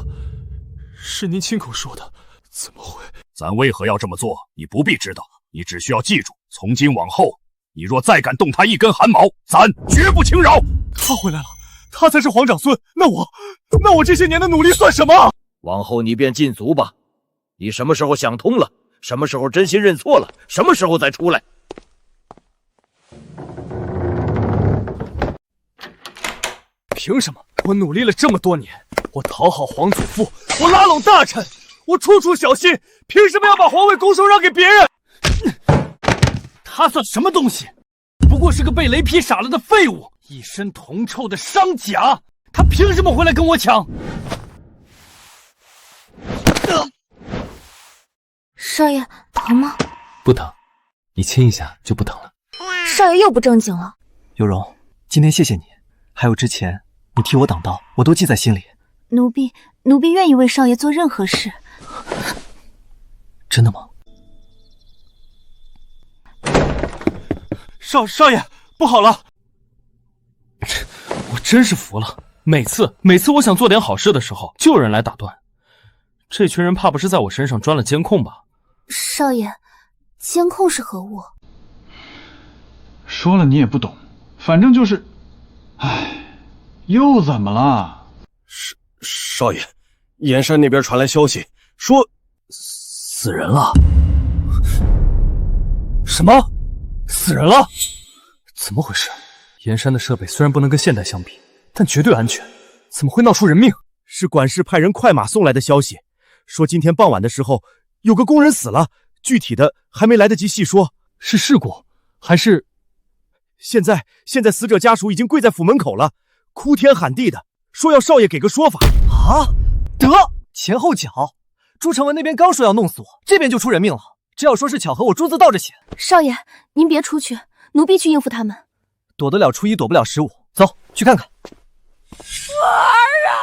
是您亲口说的，怎么会？咱为何要这么做？你不必知道，你只需要记住，从今往后，你若再敢动他一根汗毛，咱绝不轻饶。他回来了，他才是皇长孙，那我这些年的努力算什么？往后你便禁足吧，你什么时候想通了，什么时候真心认错了，什么时候再出来。凭什么？我努力了这么多年，我讨好皇祖父，我拉拢大臣，我处处小心，凭什么要把皇位拱手让给别人？他算什么东西？不过是个被雷劈傻了的废物，一身铜臭的商贾，他凭什么回来跟我抢？少爷，疼吗？不疼，你亲一下就不疼了。少爷又不正经了。有容，今天谢谢你，还有之前你替我挡道，我都记在心里。奴婢愿意为少爷做任何事。真的吗？少爷，不好了！我真是服了，每次我想做点好事的时候，就有人来打断。这群人怕不是在我身上装了监控吧？少爷，监控是何物？说了你也不懂，反正就是，唉，又怎么了？少爷，燕山那边传来消息，说死人了。什么？死人了？怎么回事？燕山的设备虽然不能跟现代相比，但绝对安全，怎么会闹出人命？是管事派人快马送来的消息，说今天傍晚的时候有个工人死了，具体的还没来得及细说。是事故还是？现在死者家属已经跪在府门口了，哭天喊地的，说要少爷给个说法。啊！得前后脚，朱成文那边刚说要弄死我，这边就出人命了。只要说是巧合，我朱字倒着写。少爷，您别出去，奴婢去应付他们。躲得了初一，躲不了15。走，去看看。我儿啊，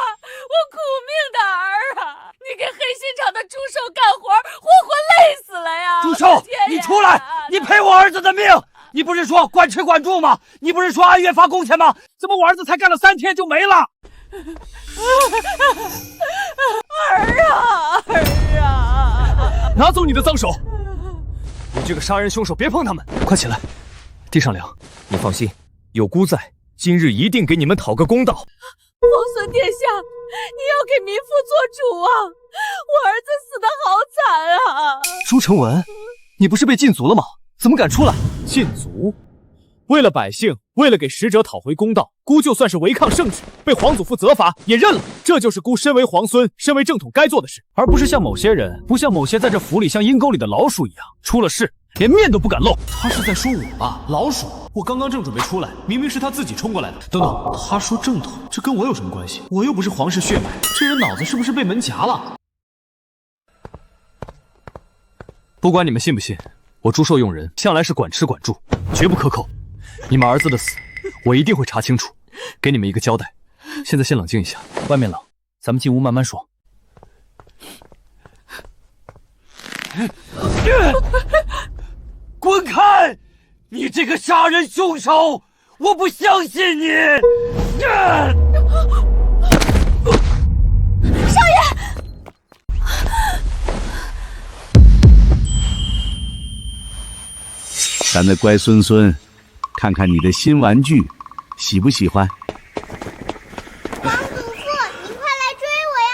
我苦命的儿啊！你给黑心肠的朱寿干活，活累死了呀！朱寿，你出来！你赔我儿子的命！你不是说管吃管住吗？你不是说按月发工钱吗？怎么我儿子才干了3天就没了？儿啊！拿走你的脏手！你这个杀人凶手，别碰他们！快起来，地上凉。你放心，有姑在，今日一定给你们讨个公道。皇孙殿下，你要给民妇做主啊！我儿子死得好惨啊！朱成文，你不是被禁足了吗？怎么敢出来？禁足？为了百姓，为了给使者讨回公道，姑就算是违抗圣旨，被皇祖父责罚也认了。这就是姑身为皇孙，身为正统该做的事，而不是像某些人，不像某些在这府里像阴沟里的老鼠一样，出了事连面都不敢露。他是在说我吧？老鼠，我刚刚正准备出来，明明是他自己冲过来的。等等，他说正统，这跟我有什么关系？我又不是皇室血脉，这人脑子是不是被门夹了？不管你们信不信，我朱寿用人向来是管吃管住，绝不克扣。你们儿子的死，我一定会查清楚，给你们一个交代。现在先冷静一下，外面冷，咱们进屋慢慢说。滚开！你这个杀人凶手，我不相信你！少爷，咱的乖孙孙，看看你的新玩具，喜不喜欢？王祖父，你快来追我呀！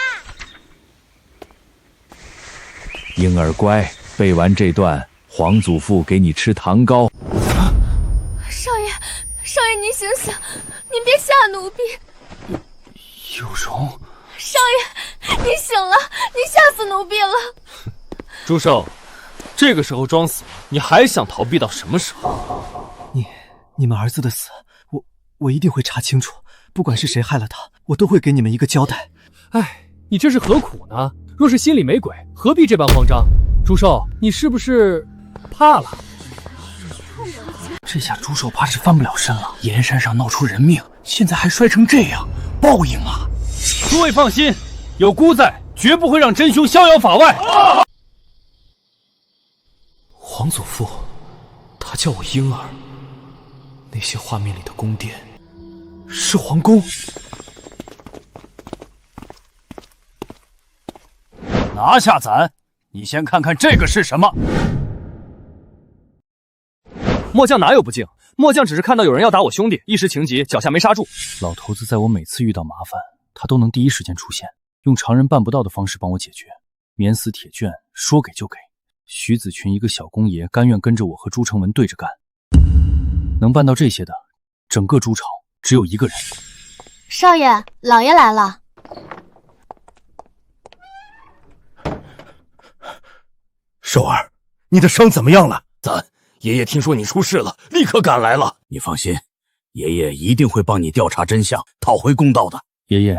婴儿乖，背完这段，皇祖父给你吃糖糕。少爷，少爷您醒醒，您别吓奴婢。有容，少爷，您醒了，您吓死奴婢了。朱寿，这个时候装死，你还想逃避到什么时候？你们儿子的死，我一定会查清楚，不管是谁害了他，我都会给你们一个交代。哎，你这是何苦呢？若是心里没鬼，何必这般慌张？朱寿，你是不是怕了？这下朱寿怕是翻不了身了。岩山上闹出人命，现在还摔成这样，报应啊！诸位放心，有姑在，绝不会让真凶逍遥法外。皇祖父，他叫我婴儿。那些画面里的宫殿，是皇宫。拿下咱！你先看看这个是什么？末将哪有不敬？末将只是看到有人要打我兄弟，一时情急，脚下没刹住。老头子在我每次遇到麻烦，他都能第一时间出现，用常人办不到的方式帮我解决。免死铁券说给就给，徐子群一个小公爷甘愿跟着我和朱承文对着干。能办到这些的，整个朱朝只有一个人。少爷，老爷来了。寿儿，你的伤怎么样了？爷爷听说你出事了，立刻赶来了。你放心，爷爷一定会帮你调查真相，讨回公道的。爷爷，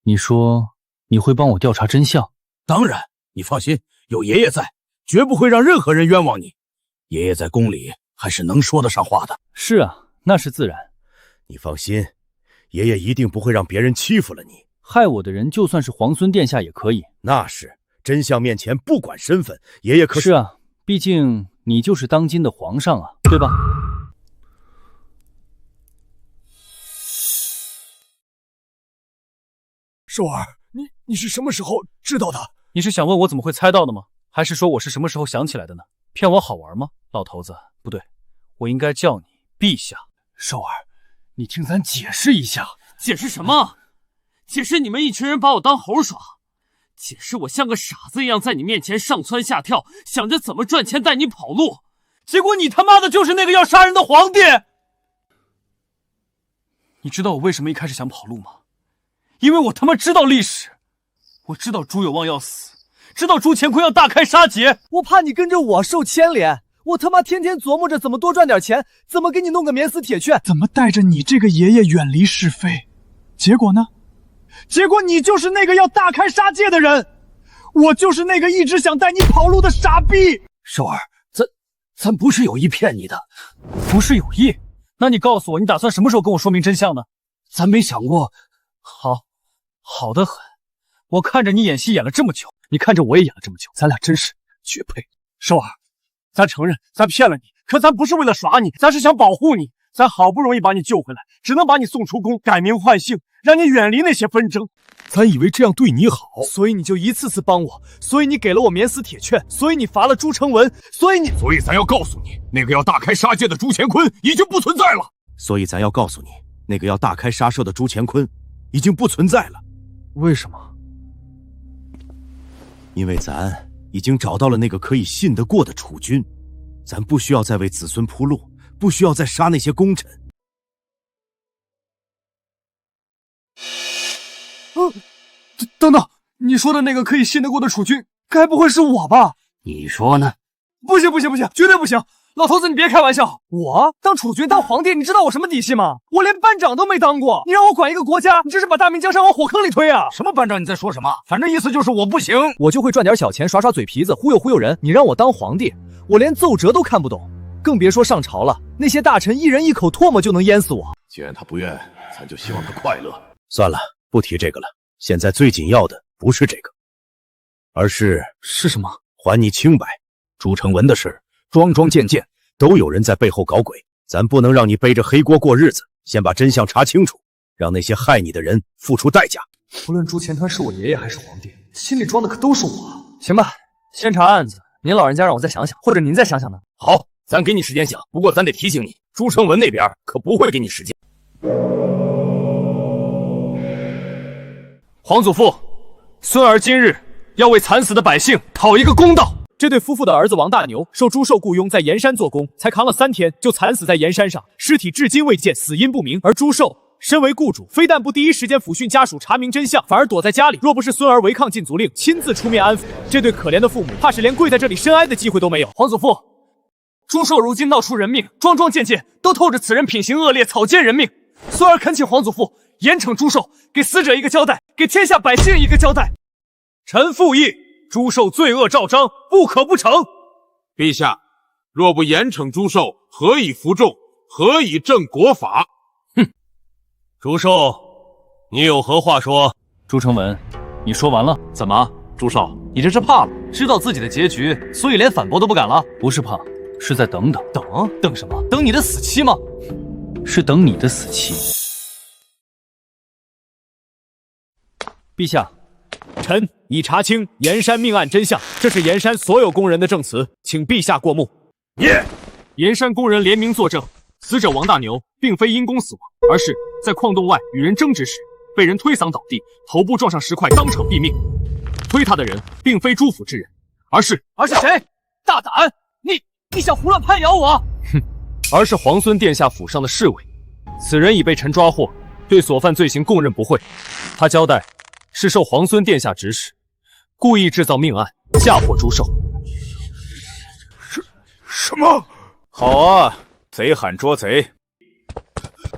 你说你会帮我调查真相？当然，你放心，有爷爷在，绝不会让任何人冤枉你。爷爷在宫里还是能说得上话的。是啊，那是自然。你放心，爷爷一定不会让别人欺负了你。害我的人就算是皇孙殿下也可以。那是，真相面前不管身份，爷爷可是啊，毕竟你就是当今的皇上啊，对吧？寿儿，你是什么时候知道的？你是想问我怎么会猜到的吗？还是说我是什么时候想起来的呢？骗我好玩吗？老头子，不对，我应该叫你陛下。寿儿，你听咱解释一下。解释什么？解释你们一群人把我当猴耍，解释我像个傻子一样在你面前上蹿下跳，想着怎么赚钱带你跑路，结果你他妈的就是那个要杀人的皇帝。你知道我为什么一开始想跑路吗？因为我他妈知道历史，我知道朱有望要死，知道朱乾坤要大开杀戒，我怕你跟着我受牵连，我他妈天天琢磨着怎么多赚点钱，怎么给你弄个免死铁券，怎么带着你这个爷爷远离是非。结果呢？结果你就是那个要大开杀戒的人，我就是那个一直想带你跑路的傻逼。寿儿，咱不是有意骗你的。不是有意？那你告诉我，你打算什么时候跟我说明真相呢？咱没想过。好得很。我看着你演戏演了这么久，你看着我也演了这么久，咱俩真是绝配。寿儿，咱承认咱骗了你，可咱不是为了耍你，咱是想保护你。咱好不容易把你救回来，只能把你送出宫，改名换姓，让你远离那些纷争。咱以为这样对你好，所以你就一次次帮我，所以你给了我免死铁券，所以你罚了朱承文，所以咱要告诉你，那个要大开杀戒的朱乾坤已经不存在了。所以咱要告诉你，那个要大开杀戒的朱乾坤已经不存在了。为什么？因为咱已经找到了那个可以信得过的储君，咱不需要再为子孙铺路，不需要再杀那些功臣。等等，你说的那个可以信得过的储君，该不会是我吧？你说呢？不行，绝对不行！老头子，你别开玩笑，我当储君当皇帝，你知道我什么底细吗？我连班长都没当过，你让我管一个国家，你这是把大明江山往火坑里推啊！什么班长？你在说什么？反正意思就是我不行，我就会赚点小钱，耍耍嘴皮子，忽悠人。你让我当皇帝，我连奏折都看不懂，更别说上朝了。那些大臣一人一口唾沫就能淹死我。既然他不愿，咱就希望他快乐。算了，不提这个了。现在最紧要的不是这个，而是什么？还你清白。朱成文的事，桩桩件件都有人在背后搞鬼，咱不能让你背着黑锅过日子。先把真相查清楚，让那些害你的人付出代价。无论朱钱团是我爷爷还是皇帝，心里装的可都是我。行吧，先查案子，您老人家让我再想想，或者您再想想呢？好，咱给你时间想，不过咱得提醒你，朱成文那边可不会给你时间。皇祖父，孙儿今日要为惨死的百姓讨一个公道。这对夫妇的儿子王大牛受朱寿雇佣在盐山做工，才扛了3天就惨死在盐山上，尸体至今未见，死因不明。而朱寿身为雇主，非但不第一时间抚训家属查明真相，反而躲在家里。若不是孙儿违抗禁足令，亲自出面安抚这对可怜的父母，怕是连跪在这里深哀的机会都没有。皇祖父，朱寿如今闹出人命，桩桩件件都透着此人品行恶劣，草菅人命。孙儿恳请皇祖父严惩朱寿，给死者一个交代，给天下百姓一个交代。臣附议，朱寿罪恶昭彰，不可不惩。陛下，若不严惩朱寿，何以服众？何以正国法？哼，朱寿，你有何话说？朱成文，你说完了？怎么，朱寿，你这是怕了？知道自己的结局，所以连反驳都不敢了？不是怕，是在等。等什么？等你的死期吗？是等你的死期。陛下，臣已查清盐山命案真相，这是盐山所有工人的证词，请陛下过目。盐山工人联名作证，死者王大牛并非因公死亡，而是在矿洞外与人争执时，被人推搡倒地，头部撞上石块，当场毙命。推他的人并非朱府之人，而是谁？大胆！你想胡乱攀咬我？哼，而是皇孙殿下府上的侍卫。此人已被臣抓获，对所犯罪行供认不讳。他交代是受皇孙殿下指使，故意制造命案，嫁祸朱寿。什么？好啊，贼喊捉贼！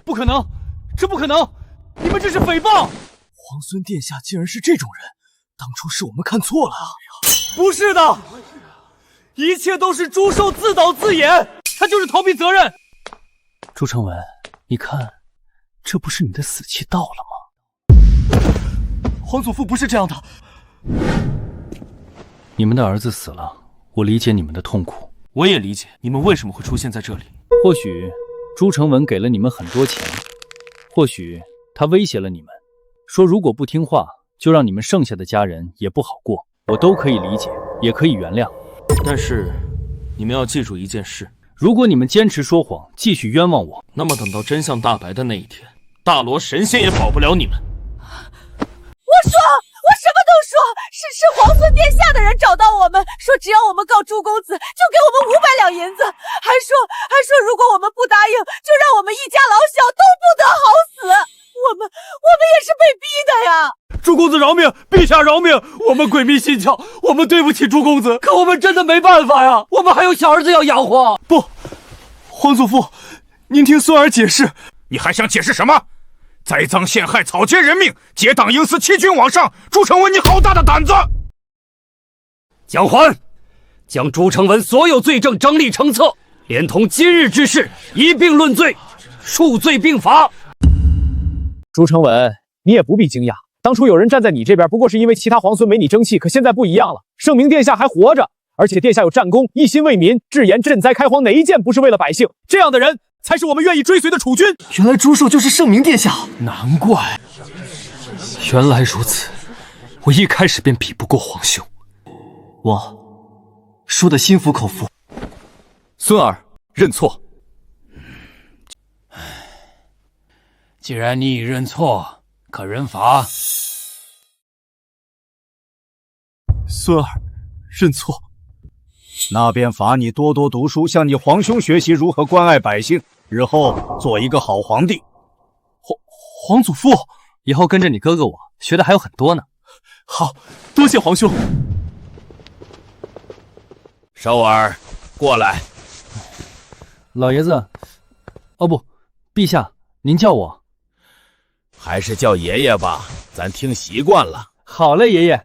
不可能，这不可能！你们这是诽谤！皇孙殿下竟然是这种人，当初是我们看错了啊！不是的，一切都是朱寿自导自演，他就是逃避责任。朱成文，你看，这不是你的死期到了吗？皇祖父不是这样的。你们的儿子死了，我理解你们的痛苦，我也理解你们为什么会出现在这里。或许朱成文给了你们很多钱，或许他威胁了你们，说如果不听话，就让你们剩下的家人也不好过，我都可以理解，也可以原谅。但是你们要记住一件事，如果你们坚持说谎，继续冤枉我，那么等到真相大白的那一天，大罗神仙也保不了你们。我什么都说，是皇孙殿下的人找到我们，说只要我们告朱公子，就给我们500两银子，还说如果我们不答应，就让我们一家老小都不得好死。我们也是被逼的呀！朱公子饶命，陛下饶命！我们鬼迷心窍，我们对不起朱公子，可我们真的没办法呀，我们还有小儿子要养活。不，皇祖父，您听孙儿解释。你还想解释什么？栽赃陷害，草菅人命，结党营私，欺君罔上！朱成文，你好大的胆子！蒋桓，将朱成文所有罪证整理成册，连同今日之事一并论罪，数罪并罚。朱成文，你也不必惊讶，当初有人站在你这边，不过是因为其他皇孙没你争气，可现在不一样了，圣明殿下还活着，而且殿下有战功，一心为民，治盐赈灾开荒，哪一件不是为了百姓？这样的人才是我们愿意追随的储君。原来朱寿就是圣明殿下，难怪，原来如此，我一开始便比不过皇兄。我说的心服口服。孙儿认错。既然你已认错，可认罚。孙儿认错。那便罚你多多读书，向你皇兄学习如何关爱百姓，日后做一个好皇帝。皇祖父，以后跟着你哥哥我学的还有很多呢。好，多谢皇兄。寿儿，过来。老爷子，哦不，陛下，您叫我，还是叫爷爷吧，咱听习惯了。好嘞，爷爷，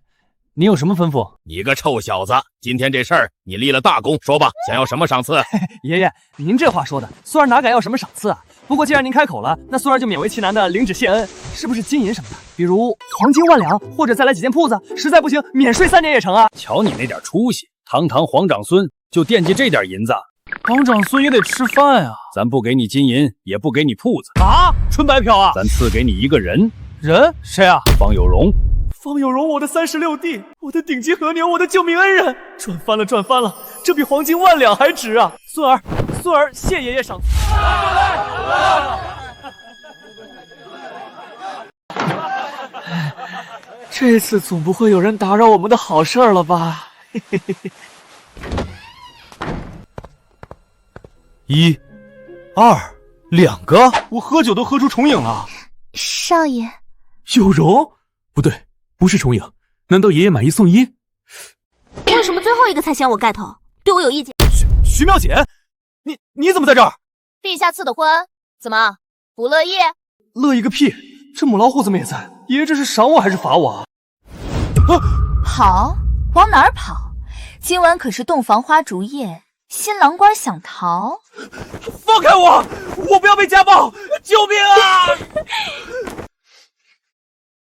您有什么吩咐？你个臭小子，今天这事儿你立了大功，说吧，想要什么赏赐？爷爷，您这话说的，孙儿哪敢要什么赏赐啊？不过既然您开口了，那孙儿就勉为其难的领旨谢恩，是不是金银什么的？比如黄金万两，或者再来几间铺子，实在不行免税3年也成啊！瞧你那点出息，堂堂皇长孙就惦记这点银子，皇长孙也得吃饭啊！咱不给你金银，也不给你铺子啊，纯白嫖啊！咱赐给你一个人，人谁啊？方有容。方有容，我的36弟，我的顶级和牛，我的救命恩人，赚翻了，赚翻了！这比黄金万两还值啊！孙儿，谢爷爷赏赐。这次总不会有人打扰我们的好事了吧？1、2、2个，我喝酒都喝出重影了。少爷，有容？不对，不是重影，难道爷爷买1送1？为什么最后一个才嫌我盖头？对我有意见？徐妙姐，你怎么在这儿？陛下赐的婚，怎么不乐意？乐意个屁！这母老虎怎么也在？爷爷这是赏我还是罚我啊？跑？往哪儿跑？今晚可是洞房花烛夜，新郎官想逃。放开我！我不要被家暴！救命啊！